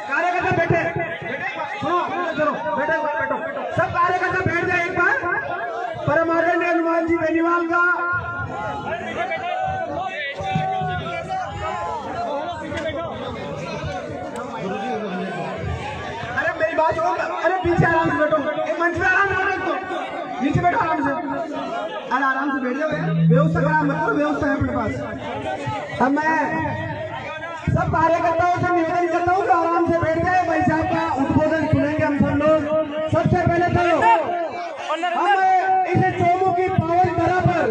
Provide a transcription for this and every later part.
कार्यकर्ता बैठे, सब कार्यकर्ता बैठ जाए एक बार। परम आदरणीय हनुमान जी बेनीवाल का अरे मेरी बात सुनो, अरे पीछे आराम से बैठो, मंच पे आराम से बैठो, नीचे बैठो आराम से, अरे आराम से बैठ जाओ, व्यवस्था करा मत, व्यवस्था है अपने पास। अब मैं सब कार्यकर्ताओं से निवेदन करता हूँ कि आराम से बैठ जाए, भाई साहब का उद्बोधन सुनेंगे हम सब लोग। सबसे पहले तो हम इस चोमू की पावन धरा पर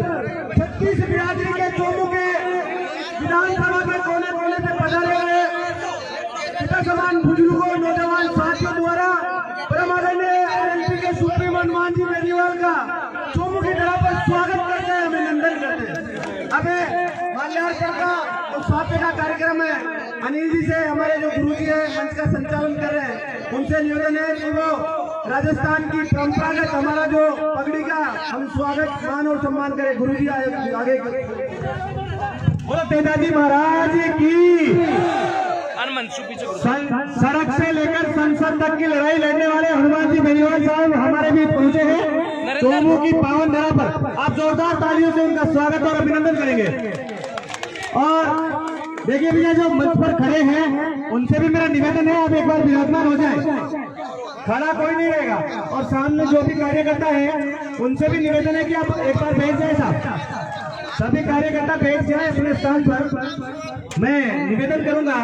36 बिरादरी के चोमू के विधानसभा के कोने कोने से पधारे हुए पिता समान बुजुर्गों नौजवान साथियों द्वारा परम आदरणीय आरएलपी के सुप्रीम हनुमान जी बेनीवाल का चोमू की धरा पर स्वागत करते हैं, अभिनंदन करते हैं। अबे माल्यार्पण का और स्वागत का कार्यक्रम है। अनिल जी से हमारे जो गुरु जी है मंच का संचालन कर रहे हैं, उनसे निवेदन है कि वो राजस्थान की परंपरागत हमारा जो पगड़ी का हम स्वागत मान और सम्मान करें। गुरु जी आगे बोलो तेजाजी महाराज की। सड़क से लेकर संसद तक की लड़ाई लड़ने वाले हनुमान जी बेनीवाल साहब हमारे बीच पहुंचे हैं चोमू की पावन धरा पर। आप जोरदार तालियों से उनका स्वागत और अभिनंदन करेंगे। और देखिए भैया जो मंच पर खड़े हैं उनसे भी मेरा निवेदन है, आप एक बार विराजमान हो जाए, खड़ा कोई नहीं रहेगा। और सामने जो भी कार्यकर्ता है उनसे भी निवेदन है कि आप एक बार बैठ जाए साहब, सभी कार्यकर्ता बैठ जाए अपने स्थान पर। मैं निवेदन करूंगा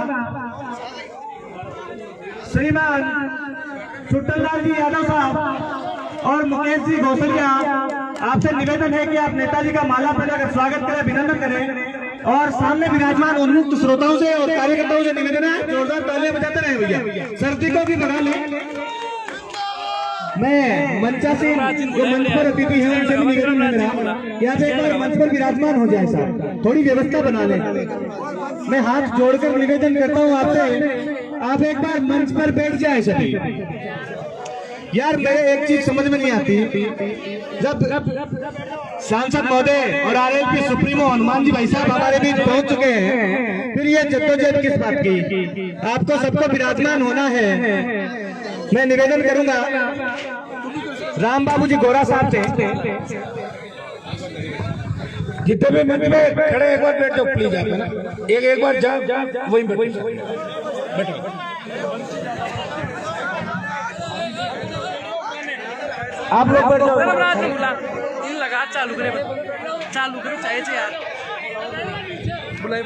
श्रीमान छुट्टनलाल जी यादव साहब और मुकेश जी घोसलिया, आपसे निवेदन है कि आप नेताजी का माला पहनाकर स्वागत करें, अभिनंदन करें। और सामने विराजमान उन्मुक्त श्रोताओं से और कार्यकर्ताओं से निवेदन है जोरदार तालियां बजाते रहे भैया, सर्दी को भी बढ़ा लें। मैं मंचासीन जो मंच पर अतिथि हैं उनसे भी निवेदन है मेरा कि आप एक बार मंच पर विराजमान हो जाए साहब, थोड़ी व्यवस्था बना लें। मैं हाथ जोड़कर निवेदन करता हूँ आपसे, आप एक बार मंच पर बैठ जाए सभी। यार मेरे एक चीज समझ में नहीं आती, जब सांसद महोदय और आरएलपी सुप्रीमो हनुमान जी भाई साहब हमारे बीच पहुंच चुके हैं, फिर ये जद्दोजहद किस बात की? आपको सबको विराजमान होना है। मैं निवेदन करूंगा राम बाबू जी गोरा साहब से, जितने भी मंच में खड़े एक बार बैठ जाओ प्लीज, आप ना एक बार जाओ वही बैठो। आप लोग बैठ जाओ, लगा चालू करे चाहिए यार, बुलाए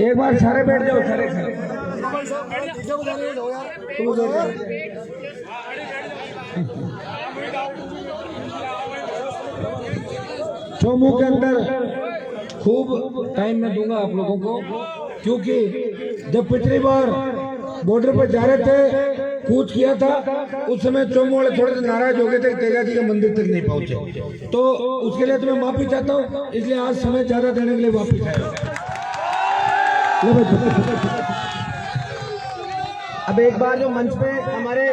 एक बार सारे बैठ जाओ, सारे चोमू के अंदर खूब टाइम मैं दूंगा आप लोगों को, क्योंकि जब पिछली बार बॉर्डर पर जा रहे थे कूच किया था, उस समय चोमू वाले थोड़े से नाराज हो गए थे, तेजाजी के मंदिर तक नहीं पहुंचे, तो उसके लिए तो मैं माफी चाहता हूं, इसलिए आज समय ज्यादा देने के लिए वापिस आया। अब एक बार जो मंच पे हमारे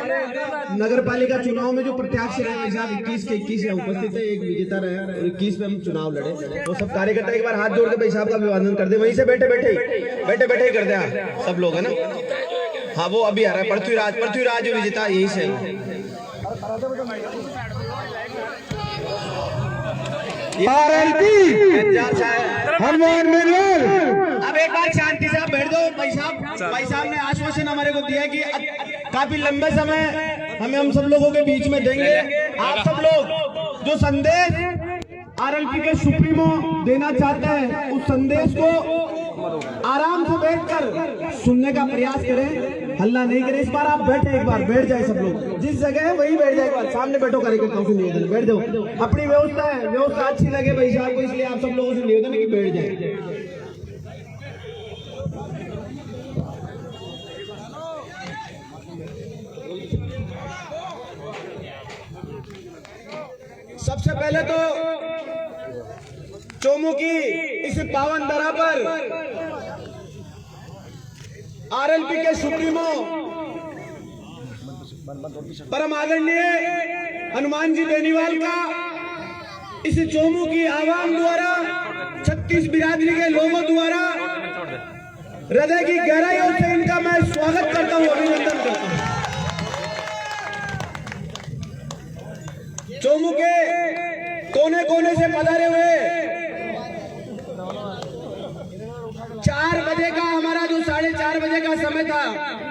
नगर पालिका चुनाव में जो प्रत्याशी रहे साहब 21 के 21 उपस्थित है, एक विजेता रहे और 21 पे हम चुनाव लड़े, तो सब कार्यकर्ता एक बार हाथ जोड़ के भाई साहब का अभिवादन कर दे, वहीं से बैठे बैठे ही कर दे सब लोग, है ना। हाँ वो अभी आ रहा है पृथ्वीराज जो विजेता यही से अब एक बार शांति से आप बैठ दो। भाई साहब ने आश्वासन हमारे को दिया कि काफी लंबे समय हम सब लोगों के बीच में देंगे। आप सब लोग जो संदेश आरएलपी के सुप्रीमो देना चाहते हैं, उस संदेश को आराम से बैठकर सुनने का प्रयास करें। हल्ला नहीं करे। इस बार आप बैठे, एक बार बैठ जाए सब लोग, जिस जगह है वही बैठ जाए। एक बार सामने बैठो, कार्यकर्ताओं से निवेदन, बैठ जाओ। अपनी व्यवस्था है, व्यवस्था अच्छी लगे भाई साहब को, इसलिए आप सब लोगों से निवेदन है कि बैठ जाए। सबसे पहले तो चोमू की इस पावन धरा पर आरएलपी के सुप्रीमो परम आदरणीय हनुमान जी बेनीवाल का इस चोमू की आवाम द्वारा, 36 बिरादरी के लोगों द्वारा हृदय की गहराइयों से इनका मैं स्वागत करता हूं, अभिनंदन करता हूं। चोमू के कोने कोने से पधारे हुए 4 बजे का हमारा जो 4:30 बजे का समय था,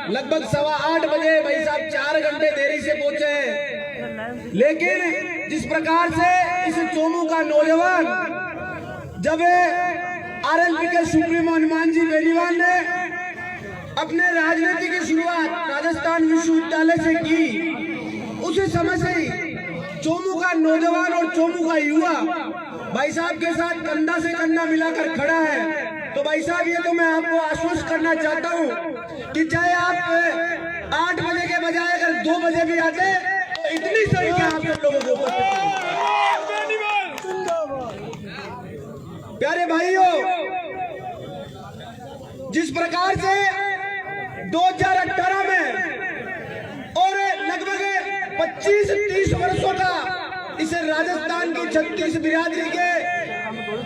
लगभग 8:15 बजे भाई साहब 4 घंटे देरी से पहुंचे हैं। लेकिन जिस प्रकार से इस चोमू का नौजवान, जब आरएलपी के सुप्रीमो हनुमान जी बेनीवाल ने अपने राजनीति की शुरुआत राजस्थान विश्वविद्यालय से की, उसी समय से ही चोमू का नौजवान और चोमू का युवा भाई साहब के साथ कंधा से कंधा मिलाकर खड़ा है। तो भाई साहब ये तो मैं आपको आश्वस्त करना चाहता हूँ कि चाहे आप 8 बजे के बजाय अगर 2 बजे भी आते तो इतनी संख्या आप सब लोगों को प्यारे भाइयों, जिस प्रकार से 2018 में और लगभग 25-30 वर्षों का इस राजस्थान की 36 बिरादरी के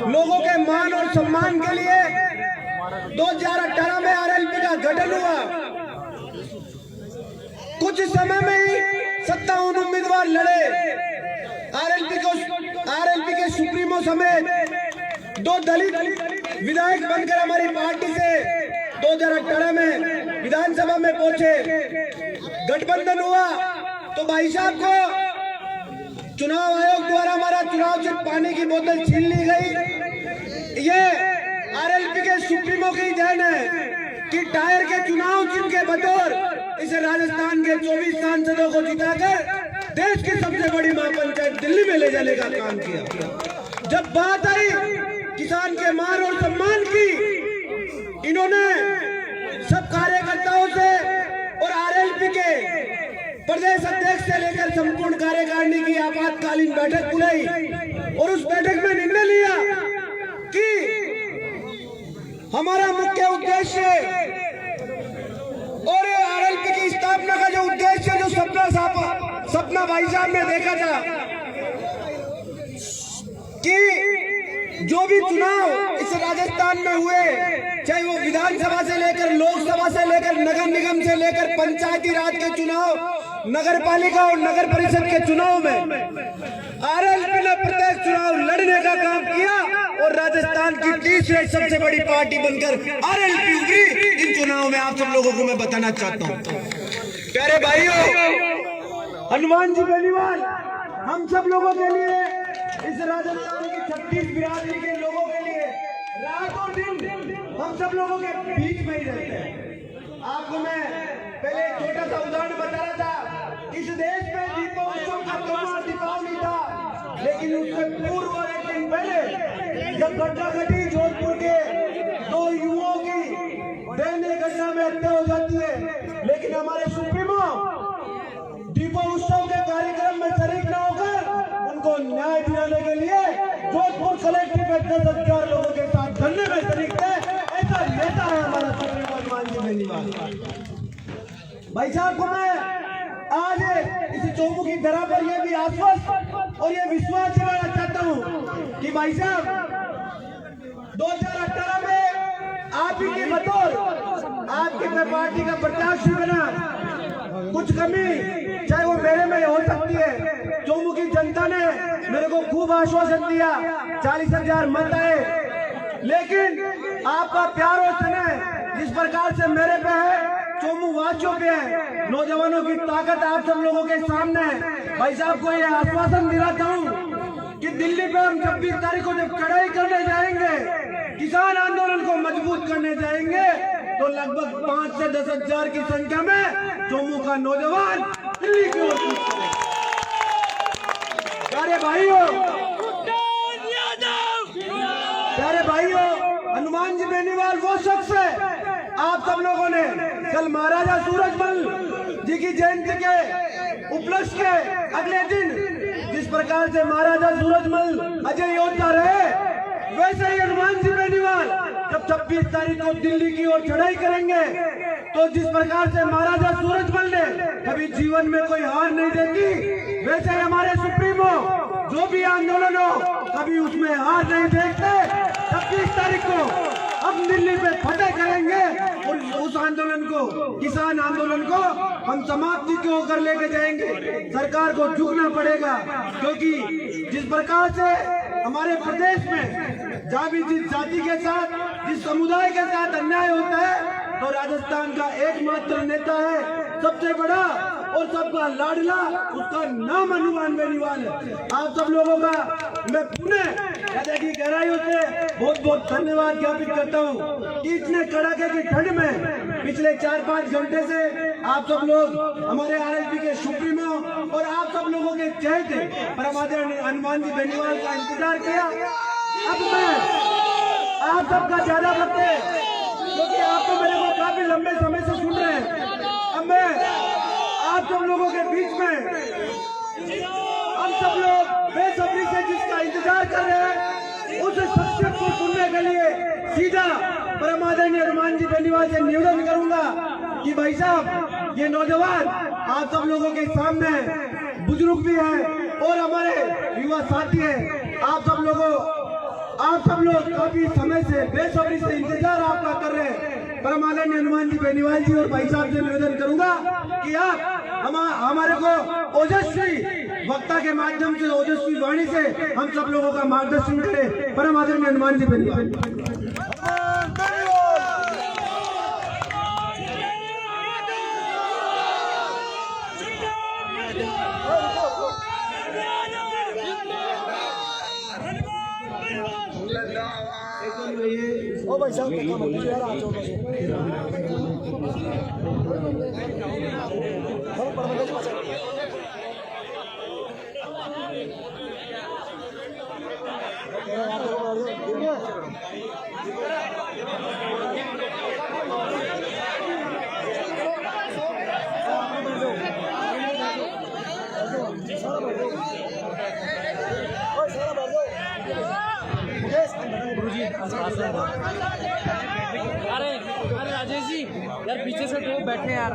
लोगों के मान और सम्मान के लिए 2018 में आरएलपी का गठन हुआ। कुछ समय में ही 57 उम्मीदवार लड़े। आरएलपी के सुप्रीमो समेत 2 दलित विधायक बनकर हमारी पार्टी से 2018 में विधानसभा में पहुंचे। गठबंधन हुआ तो भाई साहब को चुनाव आयोग द्वारा हमारा चुनाव चिन्ह पानी की बोतल छीन ली गई। ये आरएलपी के सुप्रीमो की देन है कि टायर के चुनाव चिन्ह के बतौर इस राजस्थान के 24 सांसदों को जिताकर देश की सबसे बड़ी महापंचायत दिल्ली में ले जाने का काम किया। जब बात आई किसान के मान और सम्मान की, इन्होंने सब कार्यकर्ताओं से और आरएलपी के प्रदेश अध्यक्ष से लेकर संपूर्ण कार्यकारिणी की आपातकालीन बैठक बुलाई और उस बैठक में निर्णय लिया कि हमारा मुख्य उद्देश्य और आरएलपी की स्थापना का जो उद्देश्य, जो सपना भाई साहब ने देखा था कि जो भी चुनाव इस राजस्थान में हुए, चाहे वो विधानसभा से लेकर लोकसभा से लेकर नगर निगम से लेकर पंचायती राज के चुनाव, नगर पालिका और नगर परिषद के चुनाव में आरएलपी ने प्रत्येक चुनाव लड़ने का काम किया और राजस्थान की तीसरी सबसे बड़ी पार्टी बनकर आरएलपी उभरी। इन चुनावों में आप सब लोगों को मैं बताना चाहता हूँ, प्यारे भाइयों, हनुमान जी बेनीवाल हम सब लोगों के लिए, इस राजस्थान की 36 बिरादरी के लोगों के लिए रात और दिन हम सब लोगों के बीच में ही रहते हैं। आपको मैं पहले एक छोटा सा उदाहरण बता रहा था। इस देश में दीपोत्सव का त्योहार दीपावली था, लेकिन उससे पूर्व और एक दिन पहले जब घटना घटी जोधपुर के 2 युवाओं की दयनीय घटना में हत्या हो जाती है, लेकिन हमारे सुप्रीमो दीपोत्सव के कार्यक्रम में शरीक न होकर उनको न्याय दिलाने के लिए जोधपुर कलेक्ट्रेट में 10,000 लोगों के साथ धरने में शरीक थे। ऐसा नेता है हमारा सुप्रीमो हनुमान जी बेनीवाल। भाई साहब को मैं आज इस चोमू की धरा पर यह भी आश्वस्त और यह विश्वास दिलाना चाहता हूं कि भाई साहब 2018 में आप ही के बतौर आपकी पार्टी का प्रत्याशी बना, कुछ कमी चाहे वो मेरे में हो सकती है। चोमू की जनता ने मेरे को खूब आश्वासन दिया, 40,000 मत आए, लेकिन आपका प्यार और स्नेह जिस प्रकार से मेरे पे है, चोमू वासियों पे है, नौजवानों की ताकत आप सब लोगों के सामने है। भाई साहब को यह आश्वासन दिलाता हूँ कि दिल्ली पे हम 26 तारीख को जब चढ़ाई करने जाएंगे, किसान आंदोलन को मजबूत करने जाएंगे, तो लगभग 5 से 10 हजार की संख्या में चोमू का नौजवान दिल्ली की ओर कूच करेगा। प्यारे भाइयों, हनुमान जी बेनीवाल वो शख्स है, आप सब लोगों ने कल महाराजा सूरजमल जी की जयंती के उपलक्ष्य के अगले दिन जिस प्रकार से महाराजा सूरजमल अजय योद्धा रहे, वैसे ही हनुमान जी बेनीवाल जब 26 तारीख को दिल्ली की ओर चढ़ाई करेंगे तो जिस प्रकार से महाराजा सूरजमल ने कभी जीवन में कोई हार नहीं देखी, वैसे ही हमारे सुप्रीमो जो भी आंदोलन हो कभी उसमें हार नहीं देखते। 26 तारीख को हम दिल्ली पे फतेह करेंगे और उस आंदोलन को, किसान आंदोलन को हम समाप्ति की ओर लेके जाएंगे। सरकार को झुकना पड़ेगा, क्योंकि जिस प्रकार से हमारे प्रदेश में जहाँ भी जिस जाति के साथ, जिस समुदाय के साथ अन्याय होता है, तो राजस्थान का एकमात्र नेता है, सबसे बड़ा और सबका लाडला, उसका नाम हनुमान बेनीवाल है। आप सब लोगों का मैं पुनः हृदय की गहराइयों से बहुत बहुत धन्यवाद ज्ञापित करता हूँ कि इतने कड़ाके की ठंड में पिछले 4-5 घंटे से आप सब लोग हमारे आरएसपी के सुप्रीमो और आप सब लोगों के चहेते परमादरणीय हनुमान जी बेनीवाल का इंतजार किया। अब मैं आप सबका ज्यादा वक्त है, क्योंकि आप तो मेरे को काफी लंबे समय से सुन रहे हैं। अब मैं आप सब लोगों के बीच में हम सब लोग बेसब्री से जिसका इंतजार कर रहे हैं, उस शख्सियत को सुनने के लिए सीधा परमादरणीय हनुमान जी बेनीवाल से निवेदन करूंगा कि भाई साहब, ये नौजवान आप सब लोगों के सामने बुजुर्ग भी हैं और हमारे युवा साथी हैं। आप सब लोग काफी समय से बेसब्री से इंतजार आपका कर रहे हैं। परमादरणीय हनुमान जी बेनीवाल जी और भाई साहब से निवेदन करूंगा कि आप हमारे को ओजस्वी वक्ता के माध्यम से, ओजस्वी वाणी से हम सब लोगों का मार्गदर्शन करें। परमादरणीय हनुमान जी बेनीवाल। ओ भाई साहब अरे राजेश जी यार, पीछे से दो बैठे यार।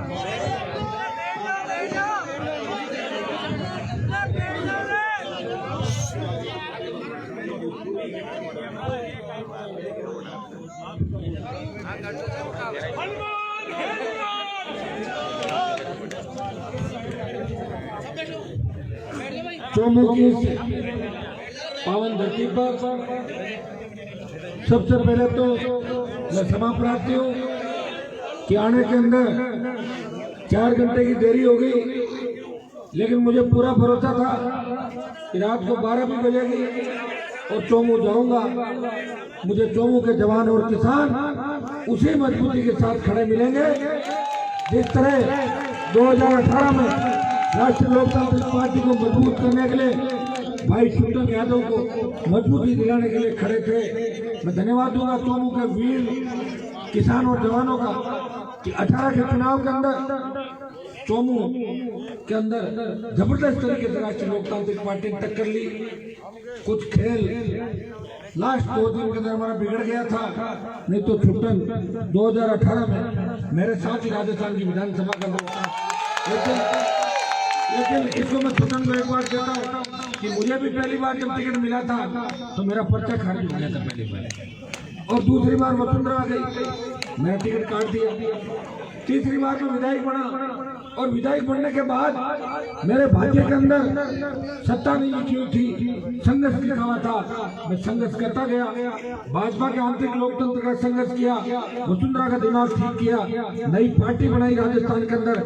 चोमू की पावन धरती पर सबसे पहले तो मैं क्षमा प्रार्थी हूँ कि आने के अंदर 4 घंटे की देरी हो गई, लेकिन मुझे पूरा भरोसा था कि रात को 12 भी बजेगी और चोमू जाऊंगा। मुझे चोमू के जवान और किसान उसी मजबूती के साथ खड़े मिलेंगे जिस तरह 2018 में राष्ट्रीय लोकतांत्रिक पार्टी को मजबूत करने के लिए भाई छुट्टन यादव को मजबूती दिलाने के लिए खड़े थे। मैं धन्यवाद दूंगा चोमू के वीर किसान और जवानों का कि 18 के चुनाव के अंदर चोमू के अंदर जबरदस्त तरीके से राष्ट्रीय लोकतांत्रिक पार्टी ने टक्कर ली। कुछ खेल लास्ट 2 दिन के अंदर हमारा बिगड़ गया था, नहीं तो छुट्टन 2018 में मेरे साथ ही राजस्थान की विधानसभा का अंदर होता। लेकिन इसको मैं छुट्टन को एक बार कहता हूँ कि मुझे भी पहली बार जब टिकट मिला था तो मेरा पर्चा खारिज हो गया था पहली बार, और दूसरी बार वसुंधरा आ गई, मैंने टिकट काट दिया। तीसरी बार में विधायक बना और विधायक बनने के बाद मेरे भाग्य के अंदर सत्ता नहीं लिखी हुई थी, संघर्ष लिखा हुआ था। मैं संघर्ष करता गया, भाजपा के आंतरिक लोकतंत्र का संघर्ष किया, वसुंधरा का दिमाग ठीक किया, नई पार्टी बनाई राजस्थान के अंदर,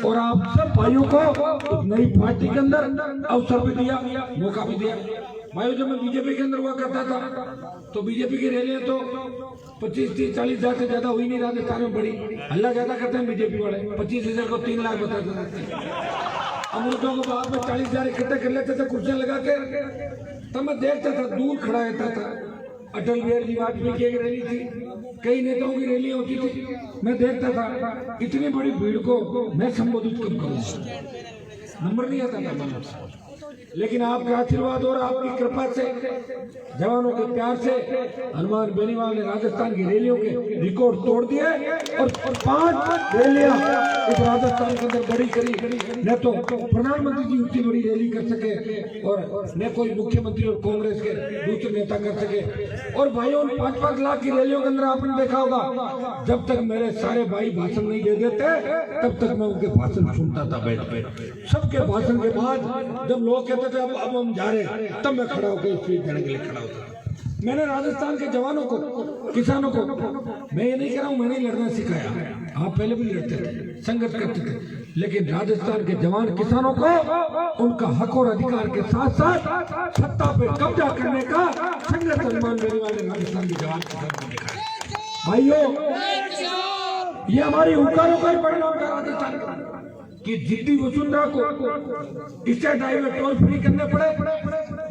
और आप सब भाइयों को नई पार्टी के अंदर अवसर भी दिया, मौका भी दिया। भाई जब मैं बीजेपी के अंदर हुआ करता था तो बीजेपी की रैलियां तो 25, 30, 40 हजार से ज्यादा हुई नहीं राजस्थान में बड़ी। हल्ला ज्यादा करते हैं बीजेपी वाले, 25,000 को 3 लाख बता देते हैं। अब उनको बाद में 40,000 इकट्ठे कर लेते थे कुर्सियां लगा के। तब मैं देखता था, दूर खड़ा रहता था। अटल बिहारी वाजपेयी की एक रैली थी, कई नेताओं की रैली होती थी, मैं देखता था इतनी बड़ी भीड़ को मैं संबोधित कब करूंगा, नंबर नहीं आता था मन से। लेकिन आपका आशीर्वाद और आपकी कृपा से, जवानों के प्यार से हनुमान बेनीवाल ने राजस्थान की रैलियों के रिकॉर्ड तोड़ दिए और 5 रैलियां इस राजस्थान के अंदर बड़ी करी। न तो प्रधानमंत्री जी उतनी बड़ी रैली कर सके और न कोई मुख्यमंत्री और कांग्रेस के दूसरे नेता कर सके। और भाइयों, 5-5 लाख की रैलियों के अंदर आपने देखा होगा, जब तक मेरे सारे भाई भाषण नहीं दे देते तब तक मैं उनके भाषण सुनता था बैठ बैठ। सबके भाषण के बाद जब लोग कहते थे अब हम जा रहे हैं, तब मैं खड़ा होकर स्पीच देने के लिए खड़ा होता। मैंने राजस्थान के जवानों को, किसानों को, मैं ये नहीं कह रहा हूँ मैंने लड़ना सिखाया, आप पहले भी लड़ते थे, संघर्ष करते थे, लेकिन राजस्थान के जवान किसानों को उनका हक और अधिकार के साथ साथ सत्ता पे कब्जा करने का संघर्ष हनुमान बेनीवाल ने राजस्थान के जवान किसानों को दिखाया। भाइयों, ये हमारी हुंकारों का परिणाम था राजस्थान का कि जिद्दी वसुंधरा को स्टेट हाईवे टोल फ्री करने पड़े,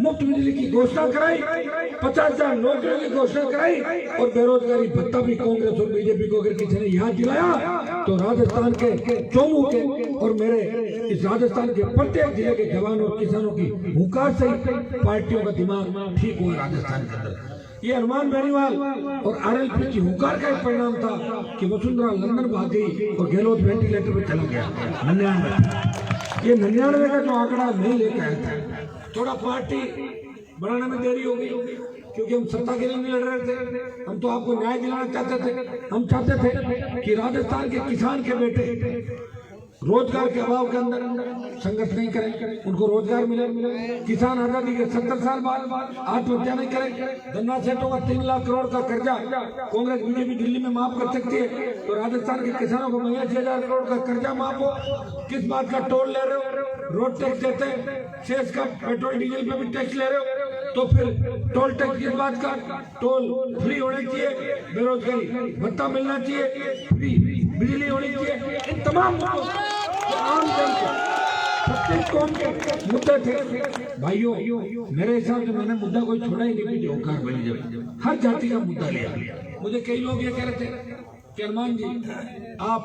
मुफ्त बिजली की घोषणा कराई, 50,000 नौकरियों की घोषणा कराई और बेरोजगारी भत्ता भी कांग्रेस और बीजेपी को अगर किसी ने याद दिलाया तो राजस्थान के चोमू के और मेरे इस राजस्थान के प्रत्येक जिले के जवानों और किसानों की हुंकार से पार्टियों का दिमाग ठीक हुआ राजस्थान के अंदर। ये हनुमान बेनीवाल और आरएलपी की हुंकार का एक परिणाम था कि वसुंधरा लंदन भाग गई और गहलोत वेंटिलेटर पे चला गया 99। ये 99 का जो आंकड़ा नहीं लेकर आए थे, थोड़ा पार्टी बनाने में देरी हो गई क्योंकि हम सत्ता के लिए नहीं लड़ रहे थे, हम तो आपको न्याय दिलाना चाहते थे। हम चाहते थे कि राजस्थान के किसान के बेटे रोजगार के अभाव के अंदर संघर्ष नहीं करें, उनको रोजगार मिले। किसान आजादी के 70 साल बाद आत्महत्या नहीं करें। धन्ना सेठों का 3 लाख करोड़ का कर्जा कांग्रेस बीजेपी दिल्ली में माफ कर सकती है, तो राजस्थान के किसानों को 82,000 करोड़ का कर्जा माफ हो। किस बात का टोल ले रहे हो? रोड टैक्स देते हैं, शेष का पेट्रोल डीजल पे भी टैक्स ले रहे हो, तो फिर टोल टैक्स किस बात का? टोल फ्री होने चाहिए, बेरोजगारी भत्ता मिलना चाहिए, फ्री बिजली होनी चाहिए। इन तमाम आम जन के प्रत्येक कौम के मुद्दे थे। भाइयों, मेरे हिसाब से मैंने मुद्दा कोई छोड़ा ही नहीं, जो औकार बनी जब हर जाति का मुद्दा लिया। मुझे कई लोग ये कह रहे थे कि हनुमान जी आप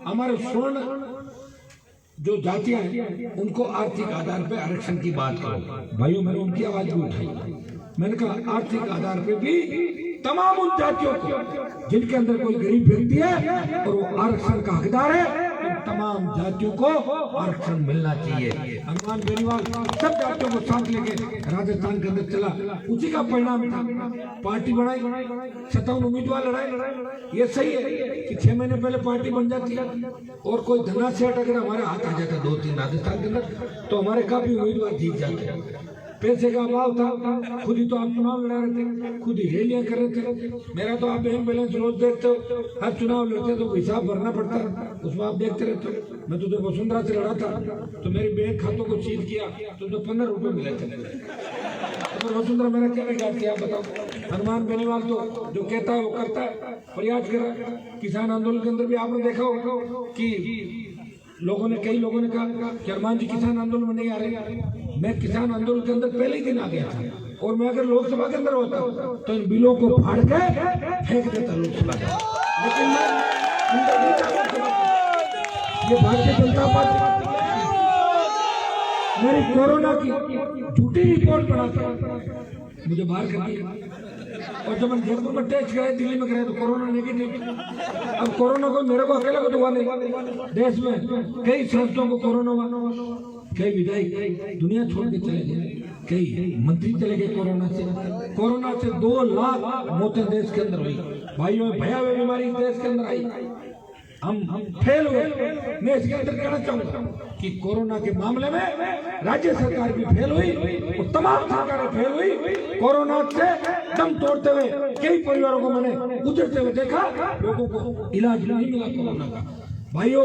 हमारे स्वर्ण जो जातियां हैं उनको आर्थिक आधार पे आरक्षण की बात करो। भाइयों, मैंने उनकी आवाज भी उठाई। मैंने कहा आर्थिक आधार पे भी तमाम उन जातियों को जिनके अंदर कोई गरीब व्यक्ति है और वो आरक्षण का हकदार है, तमाम जातियों को आरक्षण मिलना चाहिए। हनुमान बेनीवाल सब जातियों को साथ लेके राजस्थान के अंदर चला, उसी का परिणाम था। पार्टी बनाई, 57 उम्मीदवार लड़ाई। ये सही है कि 6 महीने पहले पार्टी बन जाती है और कोई धन्ना सेठ अगर हमारे हाथ आ जाता 2-3 राजस्थान के अंदर तो हमारे काफी उम्मीदवार जीत जाते हैं। पैसे का अभाव था, खुद ही तो आप चुनाव लड़ा रहे थे, खुद ही रैलियां कर रहे थे। मेरा तो आप बैंक बैलेंस रोज देखते हो, हर चुनाव लड़ते तो हिसाब भरना पड़ता है, उसमें आप देखते रहते हो। मैं तो जब वसुंधरा से लड़ा था तो मेरे बैंक खातों को सील किया तो 15 रुपए मिले थे। तो वसुंधरा मेरा क्या बिगाड़ किया आप बताओ? हनुमान बेनीवाल तो जो कहता है वो करता है, प्रयास कर रहा है। किसान आंदोलन के अंदर भी आपने देखा होगा कि कई लोगों ने कहा कि हनुमान जी किसान आंदोलन में नहीं आ रहे। मैं किसान आंदोलन के अंदर पहले ही दिन आ गया था और मैं अगर लोकसभा के अंदर होता तो इन बिलों को फाड़ के फेंक देता लोकसभा के। लेकिन मैं अंदर नहीं जाता। ये भारतीय जनता पार्टी मेरी कोरोना की झूठी रिपोर्ट बनाता मुझे बाहर कर दिया। और जब मैं जयपुर में टेस्ट कराया, दिल्ली में कराया तो कोरोना नेगेटिव। अब कोरोना को मेरे को अकेले को तो हुआ नहीं, देश में कई सांसदों को कोरोना हुआ, कई विधायक दुनिया छोड़ के चले गए, कई मंत्री चले गए कोरोना से। कोरोना से 2 लाख मौतें देश के अंदर हुई। भाइयों, भयावह बीमारी देश के अंदर आई, हम फेल हुए। मैं इसके अंदर कहना चाहूंगा कि कोरोना के मामले में राज्य सरकार भी फेल हुई और तमाम सरकारें फेल हुई। कोरोना से दम तोड़ते हुए कई परिवारों को मैंने गुजरते हुए देखा, लोगों को इलाज नहीं मिला कोरोना का। भाइयों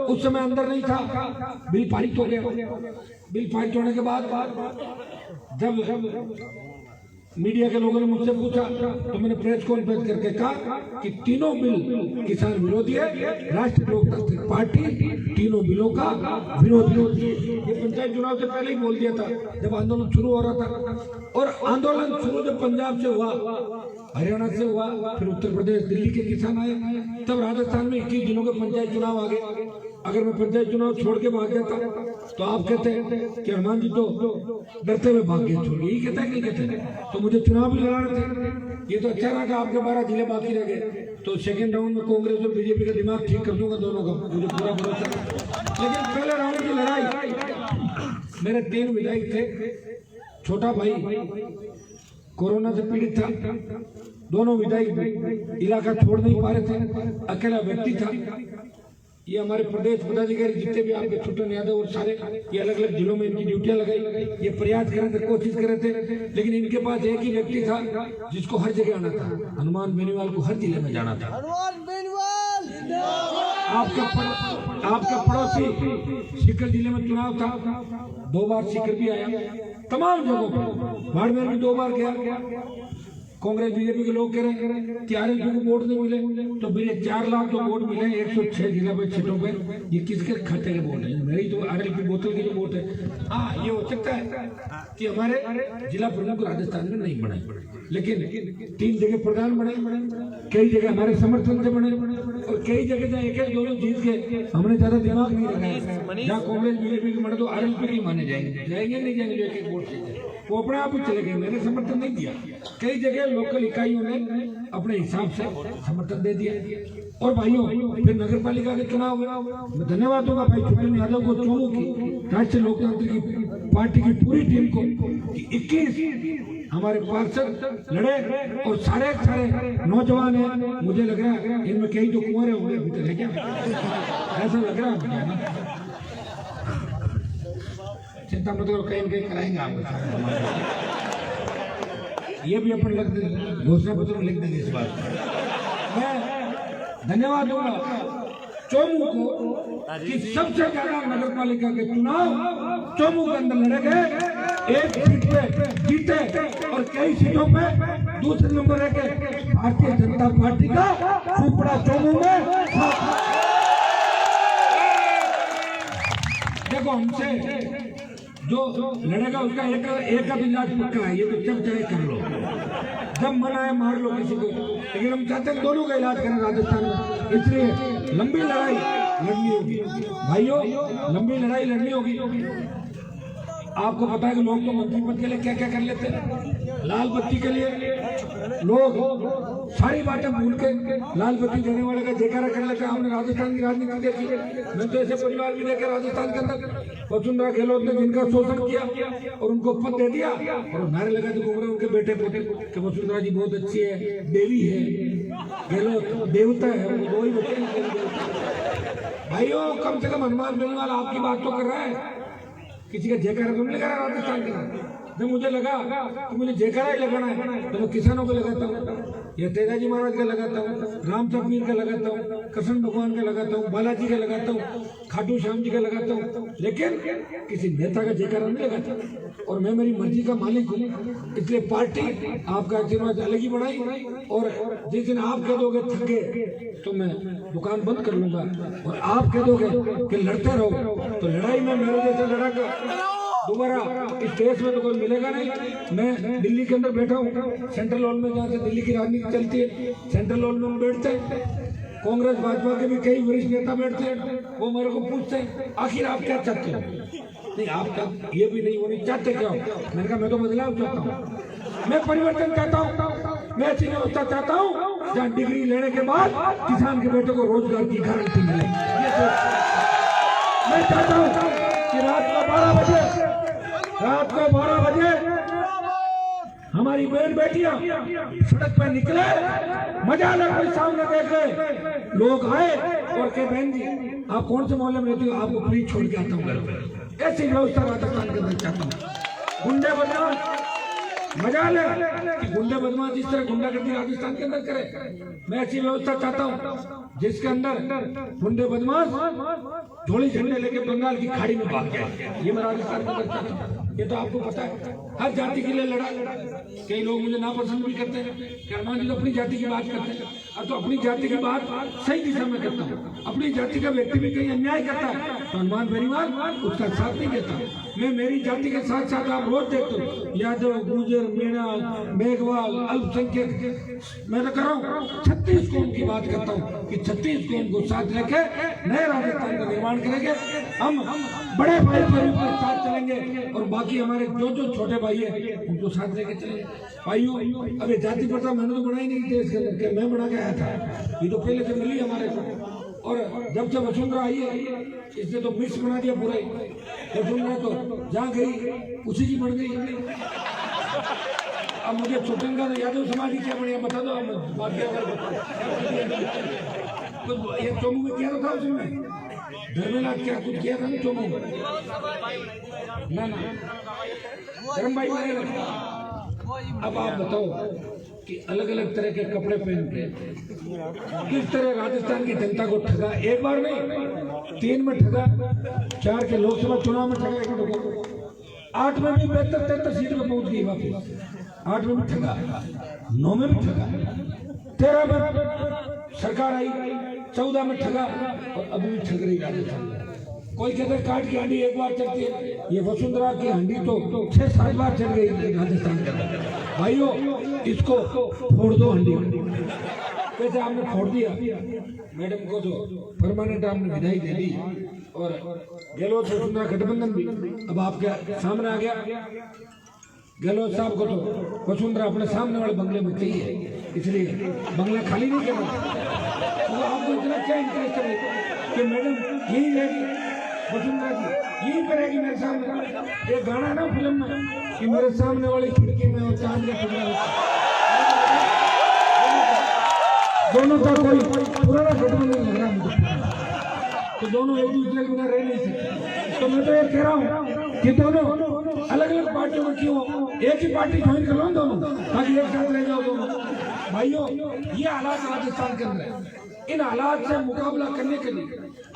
उस समय अंदर नहीं था, बिल पारित हो गया। बिल पारित होने के बाद जब मीडिया के लोगों ने मुझसे पूछा तो मैंने प्रेस कॉन्फ्रेंस करके कहा कि तीनों बिल किसान विरोधी है, राष्ट्रीय लोकतांत्रिक पार्टी तीनों बिलों का विरोधी है। ये पंचायत चुनाव से पहले ही बोल दिया था जब आंदोलन शुरू हो रहा था। और आंदोलन शुरू जब पंजाब से हुआ, हरियाणा से हुआ, फिर उत्तर प्रदेश दिल्ली के किसान आए, तब राजस्थान में 21 दिनों के पंचायत चुनाव आ गए। अगर मैं पंचायत चुनाव छोड़ के भाग जाता तो आप कहते हैं कि हनुमान जी तो डरते हुए भाग गए छोड़ के, ये कहता है नहीं कहते, तो मुझे चुनाव भी लड़ाने थे। ये तो अच्छा रहा कि आपके 12 जिले बाकी रह गए, तो सेकंड राउंड में कांग्रेस और बीजेपी का दिमाग ठीक कर दूंगा दोनों का, मुझे पूरा भरोसा है। लेकिन पहले राउंड की लड़ाई, मेरे 3 विधायक थे, छोटा भाई कोरोना से पीड़ित था, दोनों विधायक इलाका छोड़ नहीं पा रहे थे, अकेला व्यक्ति था। ये हमारे प्रदेश पदाधिकारी जितने भी आपके छुट्टन यादव और सारे, ये अलग अलग जिलों में इनकी ड्यूटियां लगाई, ये प्रयास कर रहे थे, कोशिश कर रहे थे, लेकिन इनके पास एक ही व्यक्ति था जिसको हर जगह आना था, हनुमान बेनीवाल को हर जिले में जाना था। आपका पड़ोसी सीकर जिले में चुनाव था, 2 बार सीकर भी आया, तमाम जगहों पर, बाड़मेर में 2 बार गया। कांग्रेस बीजेपी के लोग कह रहे हैं कि आरएलपी को वोट नहीं मिले, तो मेरे 4 लाख जो वोट मिले 106 जिला पे सीटों पे, ये किसके खाते के वोट है? मेरी तो आरएलपी बोतल की जो वोट है। हाँ, ये हो सकता है कि हमारे जिला प्रमुख राजस्थान में नहीं बने, लेकिन 3 जगह प्रधान बने, कई जगह हमारे समर्थन से बने, और कई जगह जहाँ 1-2 जीत के हमने ज्यादा दिमाग नहीं लगाया। जहाँ कांग्रेस बीजेपी के बने तो आरएलपी के माने जाएंगे नहीं जाएंगे, जो 1-1 वोट से वो अपने आप ही चले गए, मैंने समर्थन नहीं दिया। कई जगह लोकल इकाइयों ने अपने हिसाब से समर्थन दे दिया। और भाइयों, फिर नगर पालिका के चुनाव हुआ। मैं धन्यवाद दूंगा भाई छुट्टन यादव को, चोमू की राष्ट्रीय लोकतांत्रिक पार्टी की पूरी टीम को, 21 हमारे पार्षद लड़े और सारे नौजवान हैं। मुझे लग रहा है इनमें कई जो कुंवर होंगे अभी तक है क्या, ऐसा लग रहा है। चिंता मत करो, कहीं कहीं कराएंगे आपको, ये भी अपन लग घोषणा पत्र में लिख देंगे इस बात। मैं धन्यवाद दूंगा चोमू को कि सबसे ज्यादा नगर पालिका के चुनाव चोमू के अंदर लड़े गए, 1 सीट पे जीते और कई सीटों पे दूसरे नंबर रह के भारतीय जनता पार्टी का सुपड़ा चोमू में। देखो, हमसे जो लड़ेगा उसका एक का इलाज पक्का है, ये तो जब चाहे कर लो, जब मन आए मार लो किसी को, लेकिन हम चाहते हैं दोनों का इलाज करें राजस्थान में। इसलिए लंबी लड़ाई लड़नी होगी भाइयों, लंबी लड़ाई लड़नी होगी। आपको पता है कि लोग तो मंत्री पद के लिए क्या क्या कर लेते हैं, लाल बत्ती के लिए लोग सारी बातें भूल के लाल बत्ती देने वाले का जयकारा कर लेते हैं। हमने राजस्थान की राजनीति देखी है, मैं तो ऐसे परिवार भी देखे राजस्थान के अंदर, वसुंधरा गहलोत ने जिनका शोषण किया और उनको पद दे दिया और नारे लगाते घूम रहे उनके बेटे पोते कि वसुंधरा जी बहुत अच्छी है, देवी है, गहलोत देवता है, वो 2 ही बच्चे। भाइयों, कम से कम हनुमान बेनीवाल आपकी बात तो कर रहा है, किसी का जयकारा तो नहीं लगा रहा राजस्थान के। जब मुझे लगा तो मुझे जयकारा ही लगाना है तो मैं किसानों को लगाता हूँ, या तेजाजी महाराज का लगाता हूँ, राम सतवीर का लगाता हूँ, कृष्ण भगवान का लगाता हूँ, बालाजी का लगाता हूँ, खाटू श्याम जी का लगाता हूँ, लेकिन किसी नेता का जयकारा नहीं लगाता। और मैं मेरी मर्जी का मालिक हूँ, इसलिए पार्टी आपका आशीर्वाद अलग ही बढ़ाई। और जिस दिन आप कह दोगे थक गए तो मैं दुकान बंद कर लूंगा, और आप कह दोगे कि लड़ते रहो तो लड़ाई में मेरे जैसे लड़ाका दोबारा इस देश में तो कोई मिलेगा नहीं। मैं दिल्ली के अंदर बैठा हूँ, सेंट्रल हॉल में, जहाँ से दिल्ली की राजनीति चलती है, सेंट्रल हॉल में हम बैठते हैं, कांग्रेस भाजपा के भी कई वरिष्ठ नेता बैठते हैं, वो मेरे को पूछते हैं आखिर आप क्या चाहते हो, नहीं आप क्या ये भी नहीं होनी चाहते क्या हो? मैंने कहा मैं तो बदलाव चाहता हूँ, मैं परिवर्तन चाहता हूँ, मैं ऐसी व्यवस्था चाहता हूँ जहाँ डिग्री लेने के बाद किसान के बेटे को रोजगार की गारंटी मिले। मैं चाहता हूँ कि रात को 12 बजे हमारी बहन बेटियां सड़क पर निकले, मजा लगा सामने देखे, लोग आए और कहे बहन जी आप कौन से मोहल्ले में रहती हो, आपको फ्री छोड़ के आता हूँ घर पे। ऐसी व्यवस्था राजस्थान के अंदर चाहता हूँ। गुंडे बदमाश मजाल है कि गुंडे बदमाश जिस तरह गुंडागर्दी राजस्थान के अंदर करे। मैं ऐसी व्यवस्था चाहता हूँ जिसके अंदर गुंडे बदमाश झोली झंडे लेके बंगाल की खाड़ी में भाग जाए। ये मैं राजस्थान के अंदर चाहता हूँ। ये तो आपको पता है, हर जाति के लिए लड़ा। कई लोग मुझे नापसंद भी करते हैं कि हनुमान जी तो अपनी जाति की बात करते हैं। अब तो अपनी जाति की बात सही दिशा में करता हूँ। अपनी जाति का व्यक्ति भी कहीं अन्याय करता है तो हनुमान परिवार उसका साथ नहीं देता। मैं मेरी जाति के साथ साथ आप रोज देखते हो यादव, गुर्जर, मीणा, मेघवाल, अल्पसंख्यक, मैं तो कर रहा हूँ 36 कौम की बात करता हूँ कि 36 कौम को साथ लेके नए राजस्थान का निर्माण करेंगे। हम बड़े भाई के रूप में साथ चलेंगे और बाकी हमारे जो छोटे भाई है उनको साथ लेके चलेंगे। भाइयों, अब ये जाति प्रथा मैंने तो बनाई नहीं देश के अंदर, मैं बना के आया था। ये तो पहले से मिली हमारे को। और जब से वसुंधरा आई है इसने तो मिक्स बना दिया पूरा ही। वसुंधरा तो जहाँ गई उसी की बन गई। अब मुझे छोटेंगा तो यादव समाज की क्या बढ़िया बता दो। कुछ ये चोमू में किया तो था उसमें, धर्मेनाथ क्या कुछ किया था ना चोमू में? ना धर्म भाई बने। अब आप बताओ कि अलग अलग तरह के कपड़े पहन के किस तरह राजस्थान की जनता को ठगा। एक बार नहीं 3 में ठगा, 4 के लोकसभा चुनाव में ठगा, 8 में भी 72-73 सीट में पहुंच गई वापस। 8 में भी ठगा, 9 में भी ठगा, 13 में सरकार आई, 14 में ठगा और अभी भी ठग रही राजस्थान। कोई कहते हैं काट की हांडी एक बार चलती है, ये वसुंधरा की हांडी तो 6-7 बार चल गई राजस्थान के अंदर। भाइयों, इसको फोड़ दो हांडी। कैसे आपने फोड़ दिया? मैडम को तो परमानेंट आपने विदाई दे दी और गहलोत वसुंधरा गठबंधन भी अब आपके सामने आ गया। गहलोत साहब को तो वसुंधरा अपने सामने वाले बंगले में चाहिए, इसलिए बंगला खाली नहीं करना। तो आपको इतना क्या इंटरेस्ट है कि मैडम यही रहेगी, वसुंधरा जी यही करेगी मेरे सामने। एक गाना है ना फिल्म में कि मेरे सामने वाली खिड़की में और चांद का टुकड़ा, दोनों का कोई पुराना गठबंधन लग रहा है मुझे, तो दोनों एक दूसरे के बिना रह नहीं सकते। तो मैं तो ये कह रहा हूँ कि दोनों अलग अलग पार्टियों में क्यों, एक ही पार्टी ज्वाइन कर लो दोनों, ताकि एक साथ रह जाओ दोनों। भाइयों, ये हालात राजस्थान के अंदर है। इन हालात से मुकाबला करने के लिए,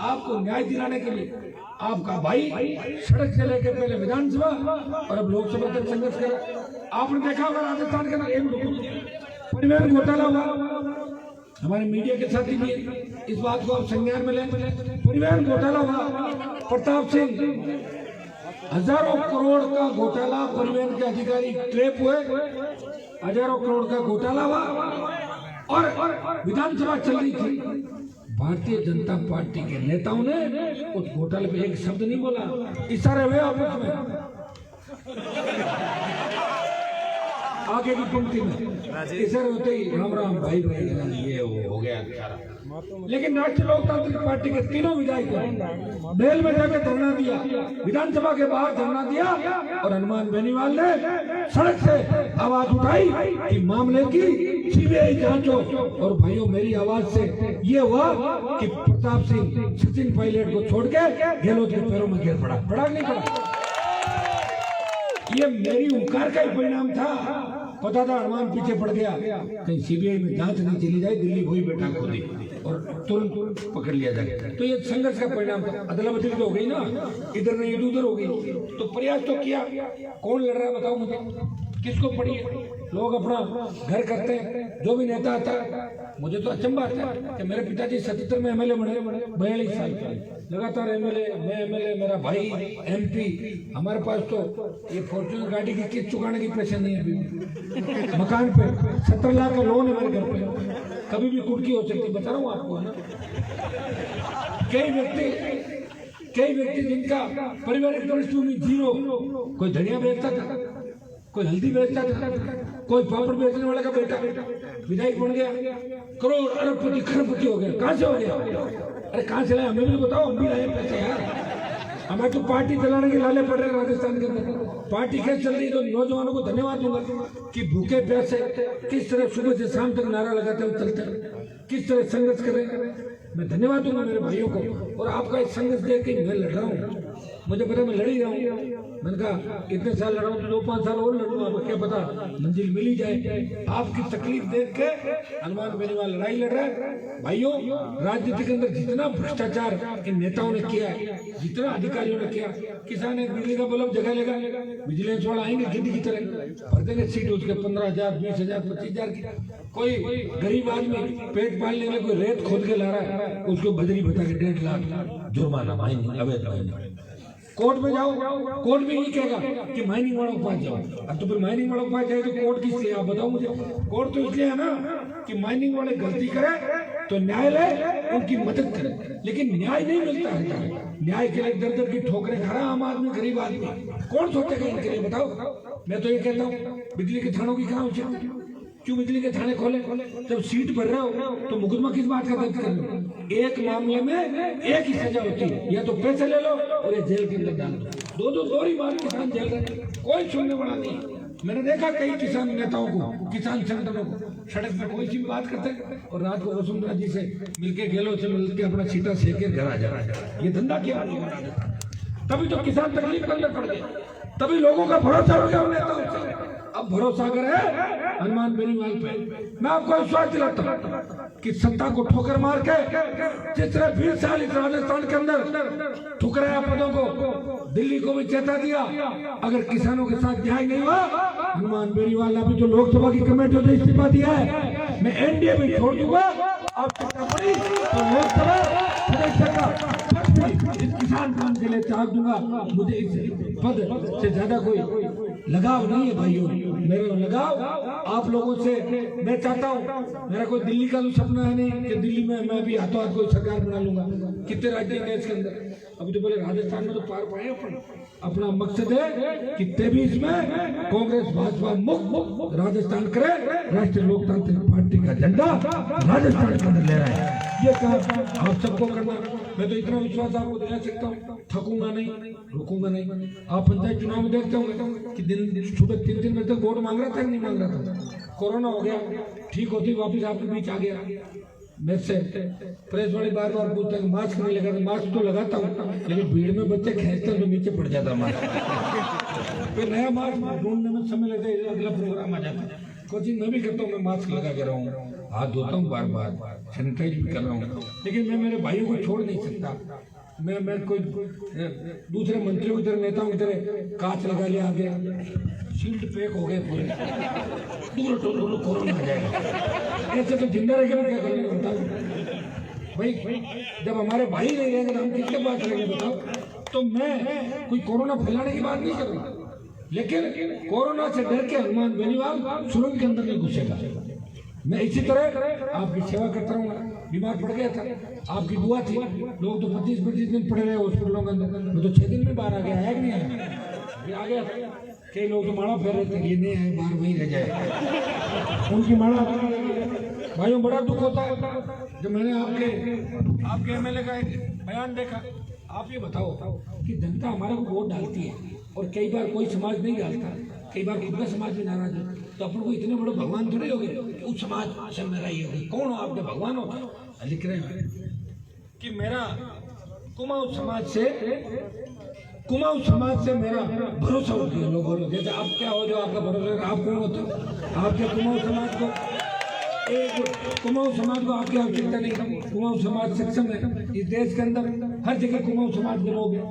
आपको न्याय दिलाने के लिए आपका भाई सड़क से लेकर पहले विधानसभा और अब लोकसभा तक संघर्ष कर। आपने देखा होगा राजस्थान के अंदर परिवहन घोटाला हुआ, हमारे मीडिया के साथी भी इस बात को आप संज्ञान में लें। परिवहन घोटाला हुआ, प्रताप सिंह, हजारों करोड़ का घोटाला, परिवहन के अधिकारी ट्रैप हुए, हजारों करोड़ का घोटाला हुआ और विधानसभा चल रही थी। भारतीय जनता पार्टी के नेताओं ने उस घोटाले पे एक शब्द नहीं बोला, इशारे हुए आपस में आगे की पंक्ति में इशारे होते ही राम राम भाई भाई ये हो गया सारा। लेकिन राष्ट्रीय लोकतांत्रिक पार्टी के तीनों विधायकों बेल में जाकर धरना दिया, विधानसभा के बाहर धरना दिया और हनुमान बेनीवाल ने सड़क से आवाज उठाई कि मामले की सीबीआई जांच हो। और भाइयों, मेरी आवाज से ये हुआ कि प्रताप सिंह सचिन पायलट को छोड़ के गहलोत के पैरों में गिर पड़ा नहीं पड़ा। ये मेरी हुंकार का ही परिणाम था। पता था हनुमान पीछे पड़ गया, कहीं सीबीआई में जांच नहीं चली जाए, दिल्ली वही बैठा खोदी और तुरंत पकड़ लिया जाए। तो ये संघर्ष का परिणाम था। अदला बदली तो हो गई ना, इधर नहीं उधर हो गई। तो प्रयास तो किया, कौन लड़ रहा है बताओ मुझे, किसको पड़ी है? लोग अपना घर करते हैं, जो भी नेता आता है। मुझे तो अचंभा आता है कि मेरे पिताजी 77 में एमएलए बने, 42 साल लगातार एमएलए, मैं एमएलए, मेरा भाई एमपी। हमारे पास तो ये फॉर्च्यूनर गाड़ी की किस्त चुकाने की प्रेशर नहीं है अभी। मकान पे 70 लाख का लोन है मेरे घर पे, कभी भी कुर्की हो सकती, बता रहा हूँ आपको, है ना। कई व्यक्ति जिनका पारिवारिक पृष्ठभूमि जीरो, कोई धनिया बेचता था, कोई हल्दी बेचता था, कोई पापड़ बेचने वाले का बेटा विधायक बन गया, करोड़ अरबपति खरबपति हो गया। कहां से हो गया? अरे कहां से लाए, हमें भी बताओ, हम भी लाए पैसे यार। हमें तो पार्टी चलाने के लाले पड़ रहे राजस्थान के अंदर। पार्टी कैसे चल रही है तो नौजवानों को धन्यवाद दूंगा कि भूखे प्यासे किस तरह सुबह से शाम तक नारा लगाते हुए चलते हैं, किस तरह संघर्ष कर रहे हैं। मैं धन्यवाद दूंगा मेरे भाइयों को, और आपका एक संघर्ष देख के मैं लड़ रहा हूँ। मुझे पता मैं लड़ ही रहा हूँ। मैंने कहा इतने साल लड़ा हूँ, 2-5 साल और लड़ूंगा, आपको क्या पता मंजिल मिल ही जाए। आपकी तकलीफ देख के हनुमान बेनीवाल लड़ाई लड़ रहा है। भाइयों, राजनीति के अंदर जितना भ्रष्टाचार इन नेताओं ने किया है, जितना अधिकारियों ने किया, किसान एक बिजली का बल्ब जगह लेगा, विजिलेंस वाला आएंगे गिद्दी की तरह भर देंगे सीट उसके 15,000, 20,000, 25,000 की। कोई गरीब आदमी पेट पालने के लिए कोई रेत खोद के ला रहा है, उसको बजरी बता के 1.5 लाख जुर्माना माइनिंग अवैध माइनिंग। कोर्ट में जाओ, कोर्ट में ये कहेगा कि माइनिंग वालों के पास जाओ। अब तो फिर माइनिंग वालों के पास जाए तो कोर्ट किस लिए, आप बताओ मुझे। कोर्ट तो इसलिए है ना कि माइनिंग वाले गलती करे तो न्यायालय उनकी मदद करे, लेकिन न्याय नहीं मिलता है। न्याय के लिए दर दर की ठोकरें खा रहा आम आदमी, गरीब आदमी। कौन सोचेगा इनके लिए, बताओ। मैं तो ये कहता हूँ बिजली के थानों की कहाँ उचित, क्यों बिजली के थाने खोले? जब सीट भर रहे हो तो मुकदमा किस बात का दर्ज कर लो? एक मामले में एक ही सजा होती है, या तो पैसे ले लो और ये जेल के अंदर डाल दो। दो ही बार किसान जेल रहे, कोई सुनने वाला नहीं। मैंने देखा कई किसान नेताओं को, किसान संगठनों को सड़क पर कोई सी बात करते और रात को वसुंधरा जी से मिलके, गेलों से मिलके अपना सीटा सेक के घर आ जा रहा है। ये धंधा क्या है? तभी तो किसान तकलीफ के अंदर पड़ गए, तभी लोगों का भरोसा हो गया नेताओं से। अब भरोसा करे हनुमान बेनीवाल पे। मैं आपको विश्वास दिलाता हूँ कि सत्ता को ठोकर मार के जिस तरह 20 साल इस राजस्थान के अंदर ठुकराया पदों को, दिल्ली को भी चेता दिया, अगर किसानों के साथ न्याय नहीं हुआ, हनुमान बेनीवाल ने अभी जो लोकसभा की कमेटी से इस्तीफा दिया है, मैं एनडीए भी छोड़ दूंगा। अब पड़ी तो लोकसभा सदस्य का इस किसान काम के लिए त्याग दूंगा। मुझे इस पद से ज्यादा कोई लगाव नहीं है भाइयों। मेरा लगाव आप लोगों से, मैं चाहता हूँ, मेरा कोई दिल्ली का तो सपना है नहीं कि दिल्ली में मैं भी हाथों हाथ कोई सरकार बना लूंगा। कितने राज्य हैं देश के अंदर, अभी तो बोले राजस्थान में तो पार पाए अपना मकसद है कि 23 में कांग्रेस भाजपा मुक्त राजस्थान करे, राष्ट्रीय लोकतांत्रिक पार्टी का झंडा राजस्थान के अंदर ले रहा है। ये काम आप सबको करना। मैं तो इतना विश्वास आपको दिला सकता हूँ, थकूंगा नहीं, रुकूंगा नहीं। आप पंचायत चुनाव में देखते होंगे कि दिन सुबह 3 बजे तक वोट मांग रहा था, नहीं मांग रहा था। कोरोना हो गया, ठीक होती वापिस आपके बीच आ गया। मेरे से प्रेस वाले बार बार पूछते हैं मास्क नहीं लगा, मास्क तो लगाता हूँ, लेकिन भीड़ में बच्चे खींचते तो नीचे पड़ जाता मास्क। फिर नया मास्क ढूंढने में समय लगता है, अगला प्रोग्राम आ जाता है। कोचिंग मैं भी करता हूँ, मैं मास्क लगा के रहा हूँ, हाथ धोता हूँ बार बार, सैनिटाइज भी कर रहा हूँ, लेकिन मैं मेरे भाइयों को छोड़ नहीं सकता। मैं कोई दूसरे मंत्रियों की तरह, नेताओं की तरह कांच लगा लिया आगे, शील्ड पैक हो गए पूरे, दूर कोरोना आ जाएगा। ऐसे तो जिंदा रह क्या करेंगे बताओ भाई? जब हमारे भाई नहीं रहेंगे तो हम किसके बात करेंगे बताओ? तो मैं कोई कोरोना फैलाने की बात नहीं कर रहा, लेकिन कोरोना से डर के हनुमान बेनीवाल सुरंग के अंदर नहीं घुसेगा। मैं इसी तरह आपकी सेवा करता रहूंगा। बीमार पड़ गया था, आपकी दुआ थी, लोग तो 25-25 दिन पड़े रहे हॉस्पिटलों के अंदर, मैं तो 6 दिन में बाहर आ गया, है कि नहीं आया? आ गया। कई लोग तो माड़ा फेर रहे थे, ये नहीं आए, बाहर वहीं रह जाए, उनकी माड़ा। भाइयों, बड़ा दुख होता है जब मैंने आपके एमएलए का एक बयान देखा। आप ये बताओ कि जनता हमारे को वोट डालती है और कई बार कोई समाज नहीं डालता, कई बार खुद का समाज भी नाराज है, तो अपन को इतने बड़े भगवान थोड़े हो गए कि उस समाज से मेरा ये हो। कौन हो आपके भगवान? हो लिख रहे हैं कि मेरा कुमाऊं समाज से मेरा भरोसा उठ गया लोगों ने। जैसे आप क्या हो जो आपका भरोसा है, आप कौन होते हो? आपके कुमाऊं समाज को आपकी आवश्यकता नहीं। कुमाऊं समाज सक्षम है इस देश के अंदर, हर जगह कुमाऊं समाज के लोग हैं,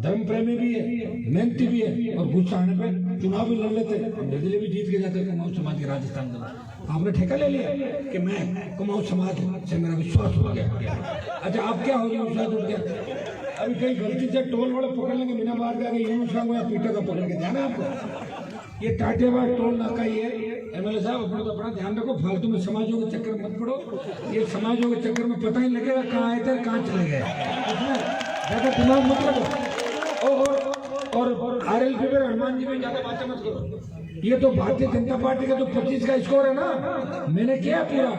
धर्म प्रेमी भी है, मेहनती भी है, और गुस्सा आने पर चुनाव भी लड़ लेते, निर्दलीय भी जीत के जाते हैं कुमाऊं समाज के राजस्थान में। आपने ठेका ले लिया कि मैं कुमाऊं समाज से मेरा विश्वास हो गया। अच्छा, आप क्या हो गया? विश्वास उठ गया। अभी कहीं गलती से टोल वाले पकड़ लेंगे, बिना बाहर जाके यूं या पीटर का पकड़ के जाना आपको। ये टाटेबाग टोल नाका ही है। एमएलए साहब, अपना ध्यान रखो, फालतू में समाजों के चक्कर मत पड़ो। ये समाजों के चक्कर में पता ही लगेगा कहाँ आए थे कहाँ चले गए, इसमें ज्यादा दिमाग मत लगो। और आरएलपी पर हनुमान जी में ज्यादा बातें मत करो। ये तो भारतीय जनता पार्टी का जो 25 का स्कोर है ना, मैंने किया पूरा।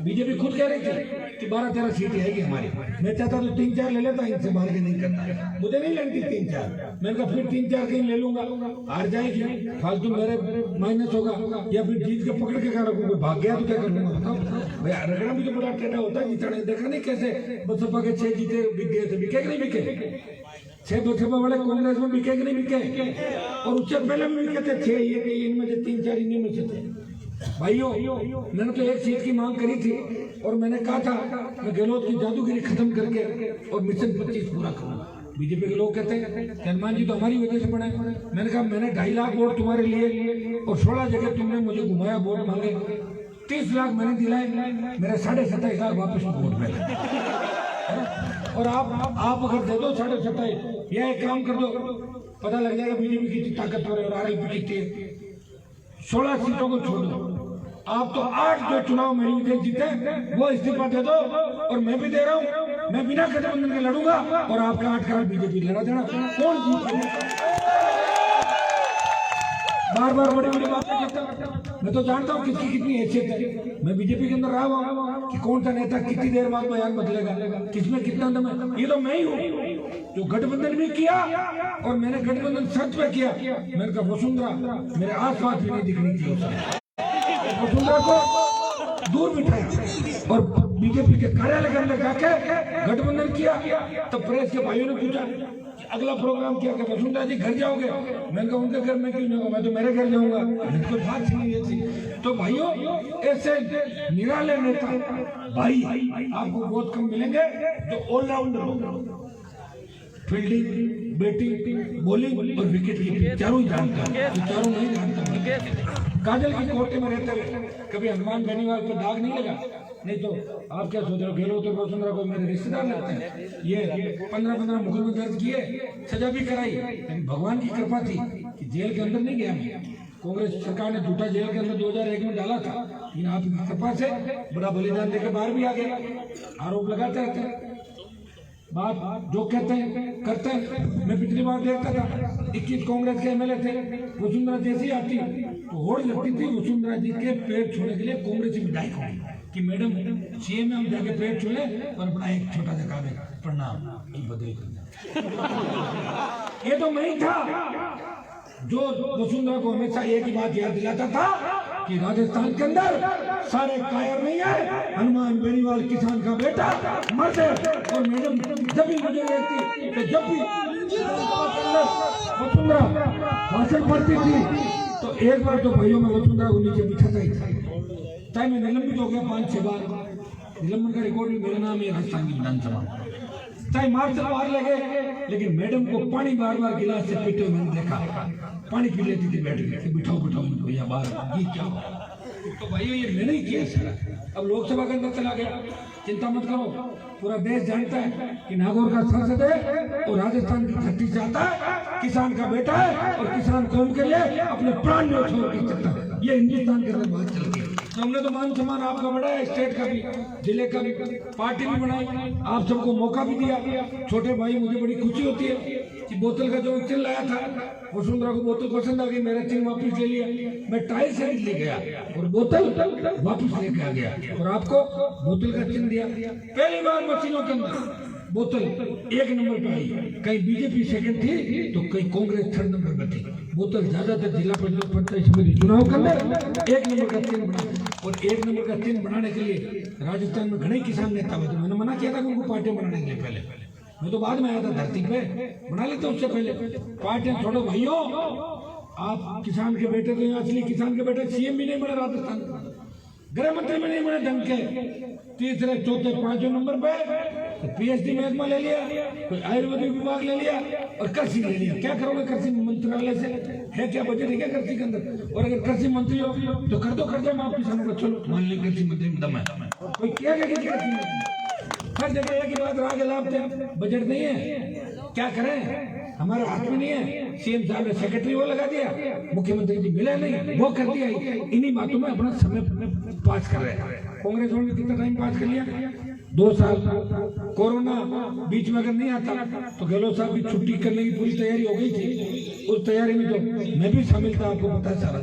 बीजेपी खुद कह रही थी कि 12-13 सीटें आएगी हमारी। मैं चाहता तो 3-4 ले लेता, इनसे मार के नहीं करता, मुझे नहीं लगती 3-4। मैंने कहा फिर 3-4 कहीं ले लूंगा, हार जाएगी, फालतू मेरे माइनस होगा, या फिर जीत के पकड़ के रखूंगा। भाग गया तो क्या कर लूंगा बताओ? भैया, रगड़ा भी तो बड़ा टेढ़ा होता है। जितना देखा नहीं कैसे बसपा के 6 जीते बिक गए थे, बिके कि नहीं बिके? 6 वाले कांग्रेस में बिके कि नहीं बिके, और उससे पहले भी बिके थे 6, ये इनमें से 3-4 इन्हीं में से थे। भाइयों, मैंने तो एक सीट की मांग करी थी और मैंने कहा था मैं गहलोत की जादूगिरी खत्म करके और मिशन 25 पूरा करूंगा। बीजेपी के लोग कहते हैं हनुमान जी तो हमारी वजह से बने। मैंने कहा मैंने 2.5 लाख वोट तुम्हारे लिए और 16 जगह तुमने मुझे घुमाया, वोट मांगे, 30 लाख मैंने दिलाए, मेरे 27.5 लाख वापस वोट मिले। और आप अगर दे दो 27.5, या एक काम कर दो, पता लग जाएगा बीजेपी कितनी ताकतवर है और आरएलपी कितनी है। 16 सीटों को छोड़ दो, आप तो 8 जो चुनाव मेरी वजह जीते वो इस्तीफा दे दो, और मैं भी दे रहा हूँ, मैं बिना गठबंधन के लड़ूंगा और आपका 8 करोड़ बीजेपी लड़ा देना। कौन जीतेगा? बार बार बड़ी बड़ी बातें करता हूँ, मैं तो जानता हूँ किसकी कितनी हैसियत है। मैं बीजेपी के अंदर रहा हूँ कि कौन सा नेता कितनी देर बाद बयान बदलेगा, किसमें कितना दम है, ये तो मैं ही हूँ जो गठबंधन भी किया, और मैंने गठबंधन सच में किया। मैंने कहा वसुंधरा मेरे आसपास भी नहीं दिखनी थी, वसुंधरा को दूर बिठाया और बीजेपी के कार्यालय के अंदर जाके गठबंधन किया। तब प्रेस के भाइयों ने पूछा अगला प्रोग्राम क्या, वसुंधरा जी घर जाओगे? मैंने कहा उनके घर में क्यों जाऊंगा, मैं तो मेरे घर जाऊंगा, कोई बात नहीं थी। तो भाइयों, ऐसे निराले नेता भाई आपको बहुत कम मिलेंगे जो ऑलराउंडर हो, फील्डिंग, बैटिंग, बॉलिंग और विकेट कीपिंग चारों ही जानता है, चारों नहीं जानता। काजल की कोटे में रहते हुए कभी हनुमान बेनीवाल पर दाग नहीं लगा। नहीं तो आप क्या सोच रहे हो, गहलोत और वसुंधरा को मेरे रिश्तेदार लगते हैं। ये 15 मुकदमे दर्ज किए, सजा भी कराई, लेकिन भगवान की कृपा थी कि जेल के अंदर नहीं गया मैं। कांग्रेस सरकार ने झूठा जेल के अंदर 2001 में डाला था, लेकिन आपकी कृपा से बड़ा बलिदान देकर बाहर भी आ गया। आरोप लगाते रहते हैं, बात जो कहते हैं करते हैं। मैं पिछली बार देखता था 21 कांग्रेस के एमएलए थे, वसुंधरा जैसी आती तो होड़ लगती थी वसुंधरा जी के पैर छूने के लिए कांग्रेसी विधायक कि मैडम सीएम में हम जाके पैर छू ले और अपना एक छोटा सा काम है प्रणाम बदल कर। ये तो मैं ही था जो वसुंधरा को हमेशा एक ही बात याद दिलाता था कि राजस्थान के अंदर सारे कायर नहीं है, हनुमान बेनीवाल किसान का बेटा मर्द है। और मैडम जब भी मुझे देखती तो जब भी वसुंधरा भाषण पढ़ती थी तो एक बार तो भाइयों में वसुंधरा को नीचे बिठाता ही था। चाहे मैं निलंबित हो गया 5-6 बार, निलंबन का रिकॉर्ड भी मेरे नाम है राजस्थान की विधानसभा, चाहे मार्शल मार लगे, लेकिन मैडम को पानी बार बार गिलास से पीते हुए मैंने देखा, पानी पी लेती थी बैठ के, बिठाओ बिठाओ इनको यहाँ बाहर, ये क्या हो। तो भाइयों ये मैंने ही किया सारा। अब लोकसभा के अंदर चला गया, चिंता मत करो, पूरा देश जानता है कि नागौर का सांसद है और राजस्थान की धरती से आता है, किसान का बेटा है और किसान कौम के लिए अपने प्राण न्यौछावर की सकता है। ये हिंदुस्तान के अंदर बात चल रही है। तो हमने तो मान सम्मान आपका बढ़ाया, स्टेट का भी, जिले का भी, पार्टी भी बनाई, आप सबको मौका भी दिया। छोटे भाई मुझे बड़ी खुशी होती है कि बोतल का जो चिन्ह लाया था, वसुंधरा को बोतल पसंद आ गई, मेरा चिन्ह वापस ले लिया, मैं टाइल से ले गया और बोतल वापस लेके आ गया और आपको बोतल का चिन्ह दिया। पहली बार मशीनों के अंदर बोतल 1 नंबर पे आई, कहीं बीजेपी सेकंड थी तो कहीं कांग्रेस 3rd नंबर पे थी। बोतल ज्यादातर जिला पंचायत समिति चुनाव के अंदर 1 नंबर का चिन्ह बना, और 1 नंबर का चिन्ह बनाने के लिए राजस्थान में घने किसान नेता हुए थे। मैंने मना किया था कि उनको पार्टियां बनाने के लिए, पहले मैं तो बाद में आया था धरती पे, बना लेते उससे पहले पार्टियां छोड़ो। भाइयों आप किसान के बेटे तो असली किसान के बेटे सीएम भी नहीं बने राजस्थान, गृह मंत्री में नहीं बने ढंग के, 3रे 4थे 5वें नंबर पे तो पीएचडी महकमा ले लिया, कोई आयुर्वेदिक विभाग ले लिया और कृषि ले लिया। क्या करोगे कृषि मंत्रालय से, है क्या बजट है क्या कृषि के अंदर? और अगर कृषि मंत्री हो तो कर दो कर्जा माफ किसानों को, चलो मान ली कृषि मंत्री में दम है, कोई क्या कृषि मंत्री, हर जगह एक ही बात रहा के लाभ थे, बजट नहीं है, क्या करें, हमारे हाथ में नहीं है। सीएम साहब ने सेक्रेटरी वो लगा दिया, मुख्यमंत्री जी मिले नहीं, वो कर दिया। इन्हीं बातों में अपना समय पास कर रहे हैं। कांग्रेस वालों ने कितना टाइम पास कर लिया, 2 साल। कोरोना बीच में अगर नहीं आता तो गहलोत साहब की छुट्टी करने की पूरी तैयारी हो गई थी। उस तैयारी में तो मैं भी शामिल था, आपको पता है सारा।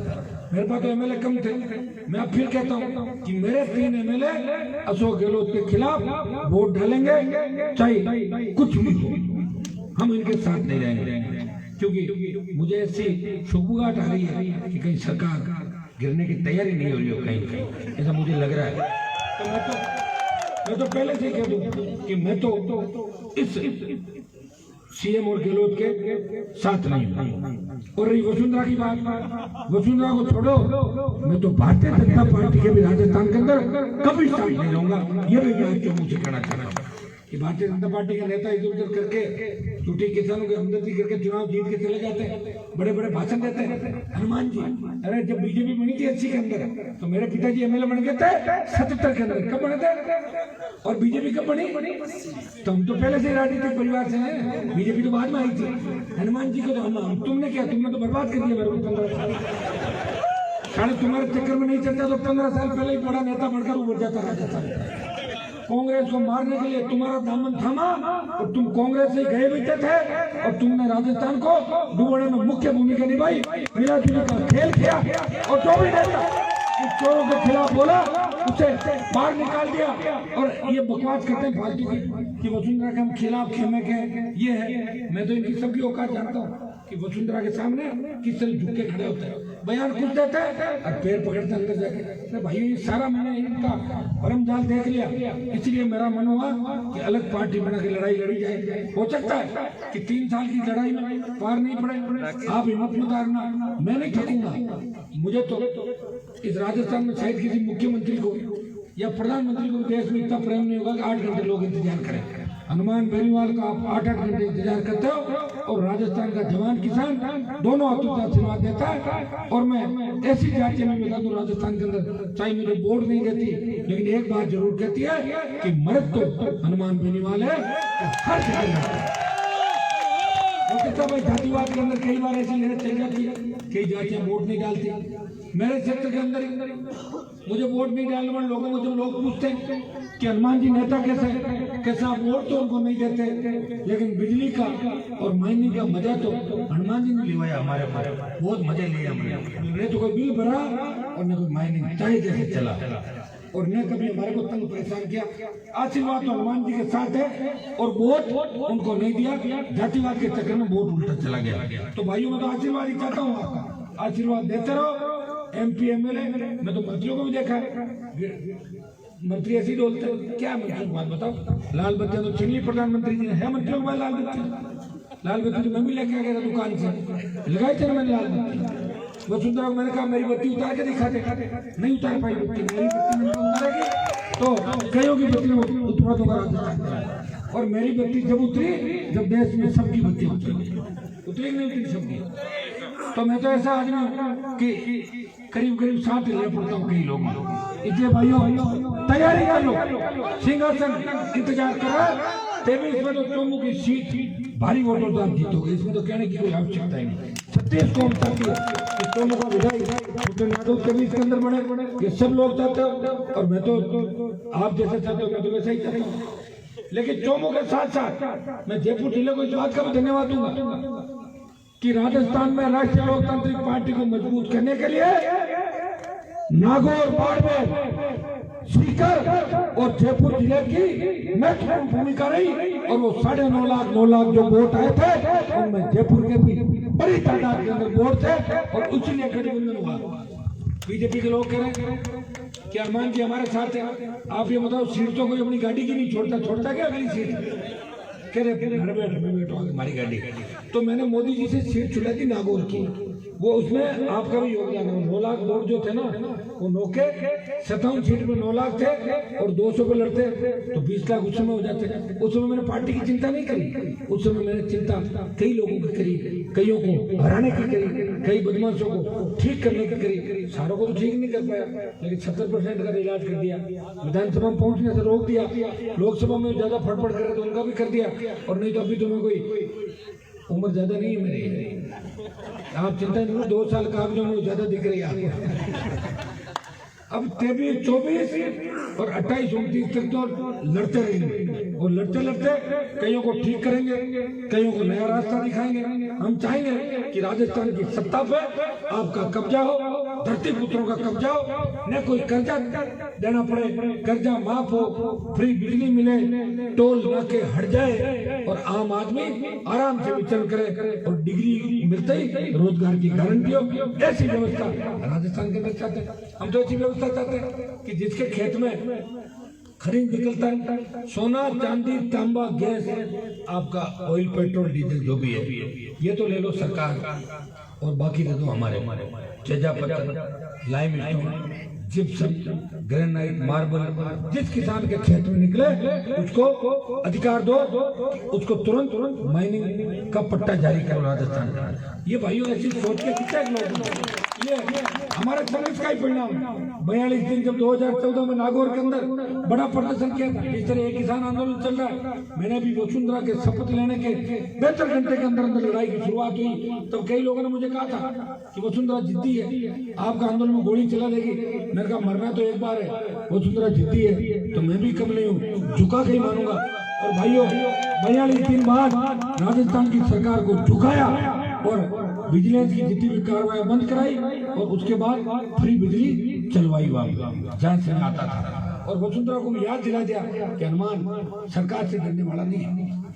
मेरे पास तो एमएलए कम थे। मैं अब फिर कहता हूँ कि मेरे 3 एमएलए अशोक गहलोत के खिलाफ वोट डालेंगे, चाहे कुछ भी, हम इनके साथ नहीं रहेंगे, क्योंकि मुझे ऐसी शुभगाहट आ रही है कि कहीं सरकार गिरने की तैयारी नहीं हो रही हो, कहीं ऐसा मुझे लग रहा है। तो मैं तो पहले से कह दूं कि मैं तो इस सीएम और गहलोत के साथ नहीं हूँ। और रही वसुंधरा की बात, वसुंधरा को छोड़ो, मैं तो भारतीय जनता पार्टी के भी राजस्थान के अंदर कभी साथ नहीं रहूंगा। ये भी मैं आपके मुंह से कहना चाह रहा हूँ कि भारतीय जनता पार्टी के नेता इधर उधर करके झूठी किसानों की हमदर्दी करके चुनाव जीत के चले जाते हैं, बड़े बड़े भाषण देते हैं। हनुमान जी, अरे जब बीजेपी बनी थी 80 के अंदर तो मेरे पिताजी एमएलए बन गए थे 77 के अंदर। कब बने थे? और बीजेपी कब बनी? तो हम तो पहले से राजनीतिक परिवार से हैं, बीजेपी तो बाद में आई थी। हनुमान जी को तो हम, तुमने क्या, तुमने तो बर्बाद कर दिया मेरे को 15 साल। साढ़े तुम्हारे चक्कर में नहीं चलता तो 15 साल पहले ही बड़ा नेता बनकर उभर जाता राजस्थान। कांग्रेस को मारने के लिए तुम्हारा दामन थामा और तुम कांग्रेस से गए बीते थे और तुमने राजस्थान को डुबोने में मुख्य भूमिका निभाई, मिला जुला का खेल किया और जो भी नेता इन चोरों के खिलाफ बोला उसे बाहर निकाल दिया। और ये बकवास करते हैं फालतू की कि वसुंधरा के हम खिलाफ खेमे के, ये है। मैं तो इनकी सबकी औकात जानता हूँ कि वसुंधरा के सामने किस तरह झुक के खड़े होते हैं, बयान कुछ देते हैं और पैर पकड़ते अंदर जाके। भाई ये सारा मैंने इनका परम जाल देख लिया, इसलिए मेरा मन हुआ कि अलग पार्टी बना के लड़ाई लड़ी जाए। हो सकता है कि 3 साल की लड़ाई में पार नहीं पड़े, आप हिम्मत मत हारना, मैं नहीं थकूंगा। मुझे तो इस राजस्थान में शायद किसी मुख्यमंत्री को या प्रधानमंत्री को देश में इतना प्रेम नहीं होगा कि 8 घंटे लोग इंतजार करें। हनुमान बेनीवाल का आप 8-8 घंटे इंतजार करते हो और राजस्थान का जवान किसान दोनों हाथों से आशीर्वाद देता है। और मैं ऐसी जाति में बता दूं राजस्थान के अंदर, चाहे मुझे वोट नहीं देती लेकिन एक बात जरूर कहती है कि मर्द तो हनुमान बेनीवाल है, हर जगह भाई जातिवाद के अंदर कई बार ऐसी लहर चल जाती है, कई जातियां वोट नहीं डालती। मेरे क्षेत्र के अंदर मुझे वोट नहीं डालने वाले लोगों को जब लोग पूछते हैं कि हनुमान जी नेता कैसा आप वोट तो उनको नहीं देते, लेकिन बिजली का और माइनिंग का मजा तो हनुमान जी ने लिवाया हमारे बहुत मजे लिए हमने। न तो कोई बिल भरा और न कोई माइनिंग चाहे जैसे चला और न कभी हमारे को तंग परेशान किया। आशीर्वाद तो हनुमान जी के साथ है और वोट उनको नहीं दिया, जातिवाद के चक्कर में वोट उल्टा चला गया। तो भाइयों मैं तो आशीर्वाद ही चाहता हूँ, आपका आशीर्वाद देते रहो। MP MLA मैं तो मंत्रियों को भी देखा है, मंत्री ऐसे ही बोलते हैं। क्या मंत्री बात बताओ, लाल बत्तियां तो छिन ली प्रधानमंत्री जी ने, है मंत्रियों के पास लाल बत्ती तो मैं भी लेके आ गया था दुकान से, लगाई थे मैंने लाल बत्ती। वसुंधरा को मैंने कहा मेरी बत्ती उतार के दिखा दे, नहीं उतार पाई बत्ती, मेरी बत्ती मैंने उतारेगी तो कईयों की बत्ती उतरा दूंगा। और मेरी बत्ती जब उतरी जब देश में सबकी बत्ती उतरी नहीं उतरी सबकी। तो मैं तो ऐसा आदमी हूँ कि करीब 7 ले पड़ता हूँ कई लोग। इसलिए भाइयों तैयारी कर लो, सिंहासन इंतजार करो। 23 में तो चोमू की सीट भारी वोटों से आप जीतोगे, इसमें तो कहने की कोई आवश्यकता ही नहीं। 36 को हम चाहते हैं कि चोमू का विधायक डॉक्टर यादव 23 के अंदर बने, ये सब लोग चाहते हो और मैं तो आप जैसे चाहते हो मैं तो वैसा ही चाहता हूँ। लेकिन चोमू के साथ साथ मैं जयपुर जिले को इस बात का भी धन्यवाद दूंगा कि राजस्थान में राष्ट्रीय लोकतांत्रिक पार्टी को मजबूत करने के लिए नागौर, बाड़मेर, सीकर और जयपुर जिले की महत्वपूर्ण भूमिका रही। और वो 9.5 लाख जो वोट आए थे उनमें जयपुर के भी बड़ी तादाद के अंदर वोट थे और उसीलिए गठबंधन हुआ। बीजेपी के लोग कह रहे हैं कि हनुमान जी हमारे साथ है। आप ये बताओ, सीट तो कोई अपनी गाड़ी की नहीं छोड़ता क्या अगली सीट? कह रहे घर बैठो हमारी गाड़ी। तो मैंने मोदी जी से सीट छुलाई थी नागौर की, वो उसमें आपका भी योगदान है। 9 लाख वोट जो थे ना वो 9 के 57 सीट में 9 लाख थे और 200 पे लड़ते तो 20 लाख उस समय हो जाते। उस समय मैंने पार्टी की चिंता नहीं करी, उस समय मैंने चिंता कई लोगों की करी, कईयों को हराने की करी, कई बदमाशों को ठीक करने की करी। सारों को तो ठीक नहीं कर पाया लेकिन 70% का इलाज कर दिया, विधानसभा में पहुंचने से रोक दिया, लोकसभा में ज्यादा फटफट करे तो उनका भी कर दिया। और नहीं तो अभी तुम्हें कोई उम्र ज्यादा नहीं है मेरी, आप चिंता नहीं करो, 2 साल का आप जो ज्यादा दिख रही है आपको। अब 23, 24 और 28, 29 तक तो लड़ते रहेंगे और लड़ते लड़ते कईयों को ठीक करेंगे, कईयों को नया रास्ता दिखाएंगे। हम चाहेंगे कि राजस्थान की सत्ता पे आपका कब्जा हो, धरती पुत्रों का कब्जा हो, न कोई कर्जा देना पड़े, कर्जा माफ हो, फ्री बिजली मिले, टोल नाके हट जाए और आम आदमी आराम से विचरण करे और डिग्री मिलते ही रोजगार की गारंटी हो। ऐसी व्यवस्था राजस्थान के अंदर चाहते हैं हम। तो ऐसी व्यवस्था चाहते हैं कि जिसके खेत में खरीद निकलता है, सोना चांदी तांबा गैस, आपका ऑयल पेट्रोल डीजल जो भी है ये तो ले लो सरकार, और बाकी दे दो हमारे तेजा पत्थर, lime stone, gypsum, granite, marble. जिस किसान के खेत में निकले उसको अधिकार दो, उसको तुरंत माइनिंग का पट्टा जारी करो राजस्थान। ये भाइयों ऐसी सोच के कितने लोग, ये हमारे सर्विस का ही परिणाम। 42 दिन जब 2014 में नागौर के अंदर बड़ा प्रदर्शन किया था, इस तरह एक किसान आंदोलन चल रहा है, मैंने भी वसुंधरा के शपथ लेने के 72 घंटे के अंदर लड़ाई की शुरुआत हुई। तब कई लोगों ने मुझे कहा था कि वसुंधरा जिद्दी है, आपका आंदोलन में गोली चला देगी। मैंने कहा मरना तो एक बार है, वसुंधरा जिद्दी है तो मैं भी कम नहीं हूँ, झुका के ही मानूंगा। और भाइयों 42 दिन बाद राजस्थान की सरकार को झुकाया और विजिलेंस की जितनी भी कार्रवाई बंद कराई और उसके बाद फ्री बिजली चलवाई वापस जहां से आता था। और वसुंधरा को याद दिला दिया कि हनुमान सरकार से डरने वाला नहीं है।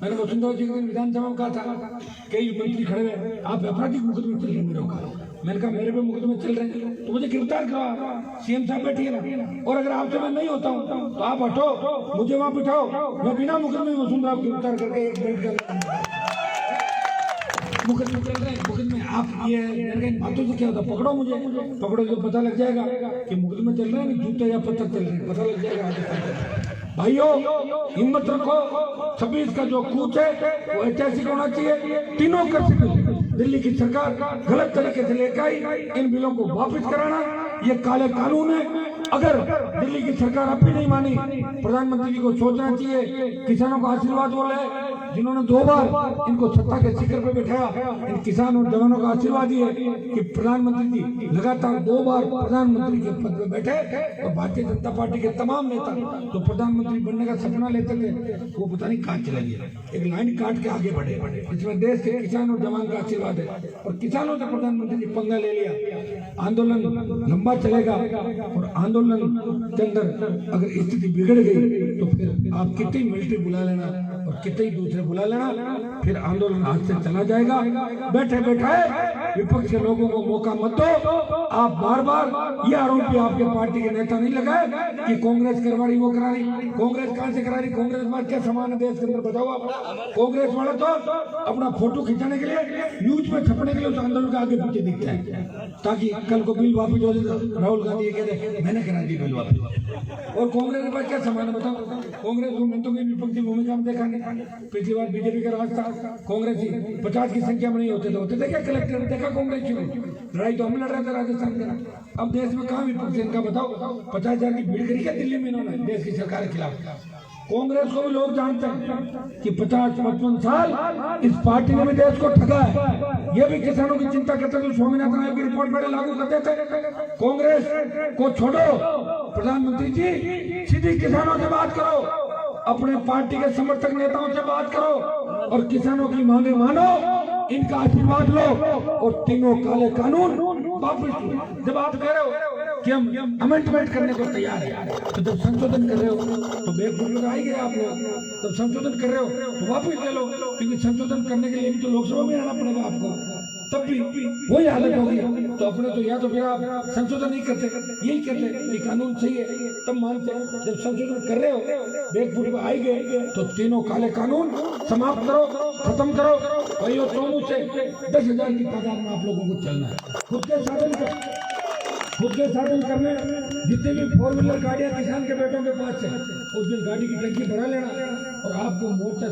मैंने वसुंधरा जी को विधानसभा में कहा था, कई मंत्री खड़े हुए, आप आपराधिक मुकदमे चल रहे मेरे ऊपर। मैंने कहा मेरे पे मुकदमे चल रहे हैं तो मुझे गिरफ्तार करो, सीएम साहब बैठिए ना, और अगर आपसे मैं नहीं होता हूँ तो आप हटो, मुझे वहां बिठाओ, मैं बिना मुकदमे वसुंधरा को गिरफ्तार करके एक मिनट कर मुकदमे चल रहे हैं, मुकदमे आप ये बातों से क्या होता, पकड़ो मुझे, पकड़ो तो पता लग जाएगा कि मुकदमे चल रहे हैं, जूते या पत्थर चल रहे हैं, पता लग जाएगा। भाइयों हिम्मत रखो, 26 का जो कूच है वो ऐतिहासिक होना चाहिए। तीनों कर सकते, दिल्ली की सरकार गलत तरीके से लेकर आई, इन बिलों को वापस कराना ये काले कानून है। अगर दिल्ली की सरकार अब भी नहीं मानी, प्रधानमंत्री जी को सोचना चाहिए, किसानों का आशीर्वाद बोले जिन्होंने 2 बार इनको सत्ता के शिखर पर बैठाया, इन किसान और जवानों का आशीर्वाद ही है कि प्रधानमंत्री जी लगातार 2 बार प्रधानमंत्री के पद पर बैठे। और भारतीय जनता पार्टी के तमाम नेता तो प्रधानमंत्री बनने का सपना लेते थे, वो पता नहीं कहाँ चले गए, एक लाइन काट के आगे बढ़े। इसमें देश के किसान और जवान का आशीर्वाद है और किसानों से प्रधानमंत्री जी पंगा ले लिया। आंदोलन लंबा चलेगा और आंदोलन के अंदर अगर स्थिति बिगड़ गई तो फिर आप कितनी मिलिट्री बुला लेना और कितने दूसरे बुला लेना, फिर आंदोलन हाथ से चला जाएगा। बैठे बैठे विपक्ष के लोगों को मौका मत दो। आप बार बार ये आरोप भी आपके पार्टी के नेता नहीं लगाए कि कांग्रेस करवा रही, वो करा रही। कांग्रेस कहां से करा रही? कांग्रेस में क्या समान है देश के अंदर बताओ आप? कांग्रेस वाले तो अपना फोटो खिंचाने के लिए, न्यूज में छपने के लिए उस आंदोलन के आगे पीछे दिखते हैं ताकि कल को बिल वापस हो जाए, राहुल गांधी ये कहते मैंने करा दी बिल वापस। और कांग्रेस के पास क्या समान है बताओ? कांग्रेस को मैं तो विपक्षी भूमिका में देखा नहीं। पिछली बार बीजेपी का राज था, कांग्रेस 50 की संख्या में नहीं होते थे क्या कलेक्टर में देखा? कांग्रेस क्यों? लड़ाई तो हम लड़ रहे थे राजस्थान में। अब देश में कहाँ विपक्ष इनका बताओ? 50,000 की भीड़ करी क्या दिल्ली में इन्होंने देश की सरकार के खिलाफ? कांग्रेस को भी लोग जानते हैं कि 50-55 साल इस पार्टी ने भी देश को ठगा है। ये भी किसानों की चिंता करते थे, स्वामीनाथन आयोग की रिपोर्ट पहले लागू कर देते। कांग्रेस को छोड़ो, प्रधानमंत्री जी सीधी किसानों से बात करो, अपने पार्टी के समर्थक नेताओं से बात करो और किसानों की मांगे मानो, इनका आशीर्वाद लो और तीनों काले कानून वापस लो। जब आप कह रहे हो कि हम अमेंडमेंट करने को तैयार है, तो जब संशोधन कर रहे हो तो बेवकूफ लोग आएंगे आप लोग। जब संशोधन कर रहे हो तो वापस ले लो, क्योंकि संशोधन करने के लिए भी तो लोकसभा में आना पड़ेगा आपको, तब भी वही हालत होगी। तो अपने तो या तो फिर आप संशोधन नहीं करते, यही कहते ये कानून सही है तब मानते। जब संशोधन कर रहे हो बेवकूफ में आए गए तो तीनों काले कानून समाप्त करो, खत्म करो। भाइयों सोमू से 10,000 की तादाद में आप लोगों को चलना है। खुद के साधन करने, जितने भी 4 व्हीलर गाड़ियां किसान के बेटों के पास है उस दिन गाड़ी की टंकी भरा लेना और आपको मोर्चा